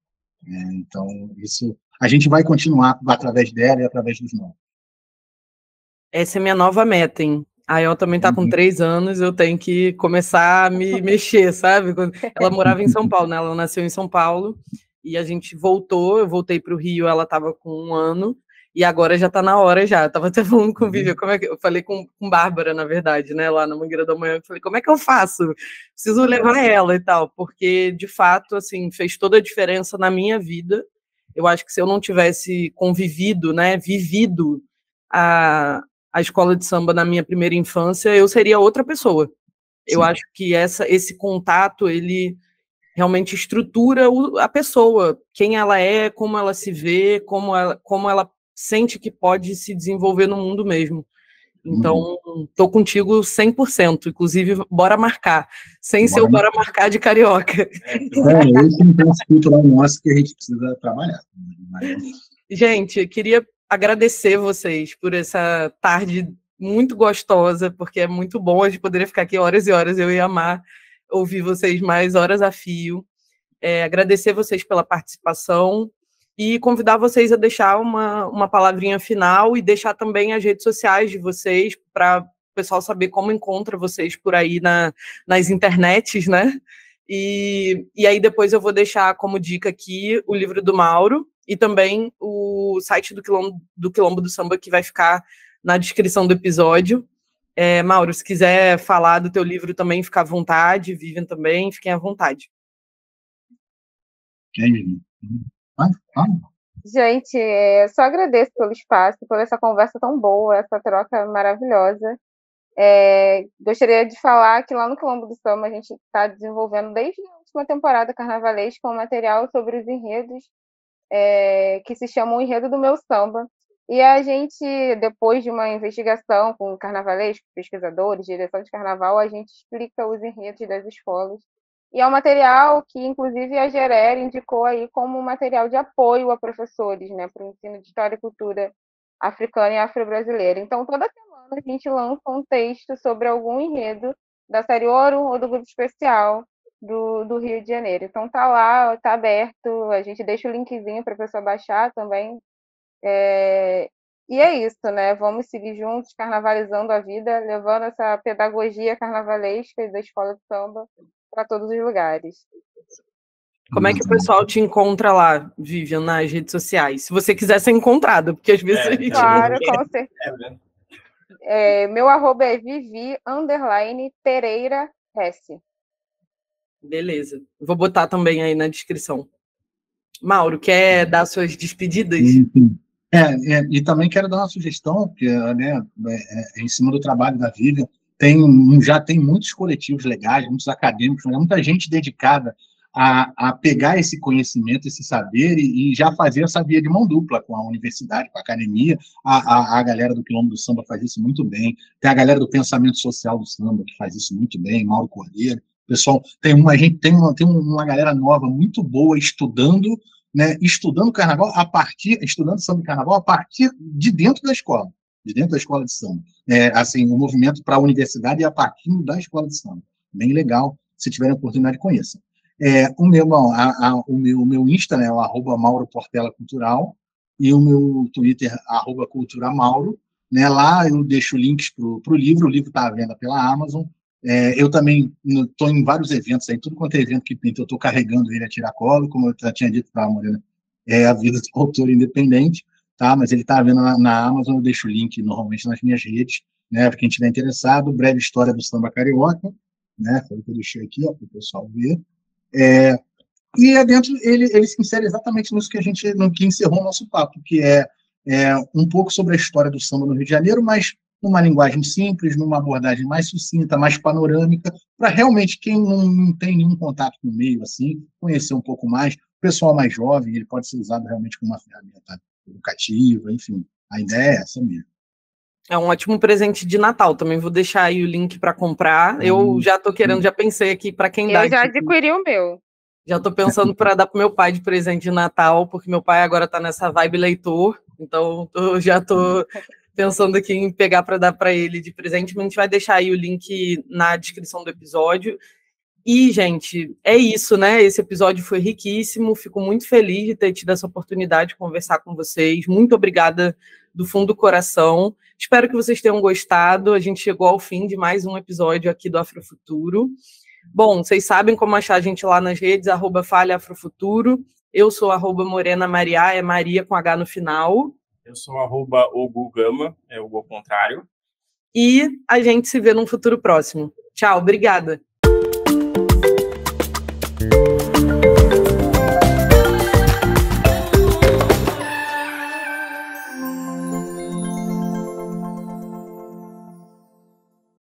Então, isso a gente vai continuar através dela e através dos nossos. Essa é minha nova meta, hein? A El também está com 3 anos, eu tenho que começar a me mexer, sabe? Ela morava em São Paulo, né? Ela nasceu em São Paulo e a gente voltou, eu voltei para o Rio, ela estava com 1 ano e agora já está na hora já. Eu estava até falando com o Vivian, eu falei com Bárbara, na verdade, né? Lá na Mangueira da Manhã, eu falei, como é que eu faço? Preciso levar ela e tal, porque de fato, assim, fez toda a diferença na minha vida. Eu acho que se eu não tivesse convivido, né, vivido a escola de samba na minha primeira infância, eu seria outra pessoa. Sim. Eu acho que esse contato, ele realmente estrutura a pessoa, quem ela é, como ela se vê, como ela sente que pode se desenvolver no mundo mesmo. Então, tô contigo 100%. Inclusive, bora marcar. Sem ser o bora marcar de carioca. Esse é um ponto cultural nosso que a gente precisa trabalhar. Gente, queria agradecer vocês por essa tarde muito gostosa, porque é muito bom, a gente poderia ficar aqui horas e horas, eu ia amar ouvir vocês mais horas a fio. Agradecer vocês pela participação e convidar vocês a deixar uma palavrinha final e deixar também as redes sociais de vocês para o pessoal saber como encontra vocês por aí nas internets, né? E aí depois eu vou deixar como dica aqui o livro do Mauro e também o site do Quilombo do Samba, que vai ficar na descrição do episódio. Mauro, se quiser falar do teu livro também, fica à vontade. Vivian também, fiquem à vontade. Gente, só agradeço pelo espaço, por essa conversa tão boa, essa troca maravilhosa. Gostaria de falar que lá no Quilombo do Samba a gente está desenvolvendo desde a última temporada carnavalesca um material sobre os enredos que se chama O Enredo do Meu Samba. E a gente, depois de uma investigação com carnavalescos, pesquisadores, direção de carnaval, a gente explica os enredos das escolas. E é um material que, inclusive, a Gerer indicou aí como um material de apoio a professores, né, para o ensino de história e cultura africana e afro-brasileira. Então, toda semana a gente lança um texto sobre algum enredo da série Ouro ou do grupo especial do Rio de Janeiro. Então, está lá, está aberto, a gente deixa o linkzinho para a pessoa baixar também. E é isso, né? Vamos seguir juntos, carnavalizando a vida, levando essa pedagogia carnavalesca da escola de samba para todos os lugares. Como é que o pessoal te encontra lá, Vivian, nas redes sociais? Se você quiser ser encontrada, porque às vezes a gente claro, não quer. Com certeza. Meu arroba é Vivi_Pereira S. Beleza. Vou botar também aí na descrição. Mauro, quer dar suas despedidas? E também quero dar uma sugestão, porque em cima do trabalho da Vivian, já tem muitos coletivos legais, muitos acadêmicos, muita gente dedicada a pegar esse conhecimento, esse saber e já fazer essa via de mão dupla com a universidade, com a academia. A galera do Quilombo do Samba faz isso muito bem. Tem a galera do Pensamento Social do Samba que faz isso muito bem, Mauro Cordeiro. Pessoal, tem uma galera nova muito boa estudando, né, estudando carnaval estudando samba e carnaval a partir de dentro da escola de samba. O movimento para a universidade é a partir da escola de samba. Bem legal, se tiverem oportunidade, conheçam. O meu Insta, né, é o @Mauro Portela Cultural, e o meu Twitter, @CulturaMauro. Né, lá eu deixo links para o livro está à venda pela Amazon. Eu também estou em vários eventos, aí, tudo quanto é evento que pinta, eu estou carregando ele a tiracolo, como eu já tinha dito para a Morena, a vida do autor independente, tá? Mas ele está à venda na Amazon, eu deixo o link normalmente nas minhas redes, né, para quem estiver interessado. Breve história do samba carioca, né, foi o que eu deixei aqui para o pessoal ver. E dentro ele se insere exatamente nisso que que encerrou o nosso papo, que é um pouco sobre a história do samba no Rio de Janeiro, mas numa linguagem simples, numa abordagem mais sucinta, mais panorâmica, para realmente quem não tem nenhum contato com o meio, assim, conhecer um pouco mais. O pessoal mais jovem, ele pode ser usado realmente como uma ferramenta educativa, enfim, a ideia é essa mesmo. É um ótimo presente de Natal, também vou deixar aí o link para comprar. Eu já estou querendo, já pensei aqui para quem dá. Eu já adquiri o meu. Já estou pensando para dar para o meu pai de presente de Natal, porque meu pai agora está nessa vibe leitor, então eu já estou pensando aqui em pegar para dar para ele de presente, mas a gente vai deixar aí o link na descrição do episódio. E, gente, é isso, né? Esse episódio foi riquíssimo, fico muito feliz de ter tido essa oportunidade de conversar com vocês. Muito obrigada do fundo do coração. Espero que vocês tenham gostado. A gente chegou ao fim de mais um episódio aqui do Afrofuturo. Bom, vocês sabem como achar a gente lá nas redes, @FaleAfrofuturo. Eu sou @Morena Maria, é Maria com H no final. Eu sou @Ogugama, é o ao contrário. E a gente se vê num futuro próximo. Tchau, obrigada.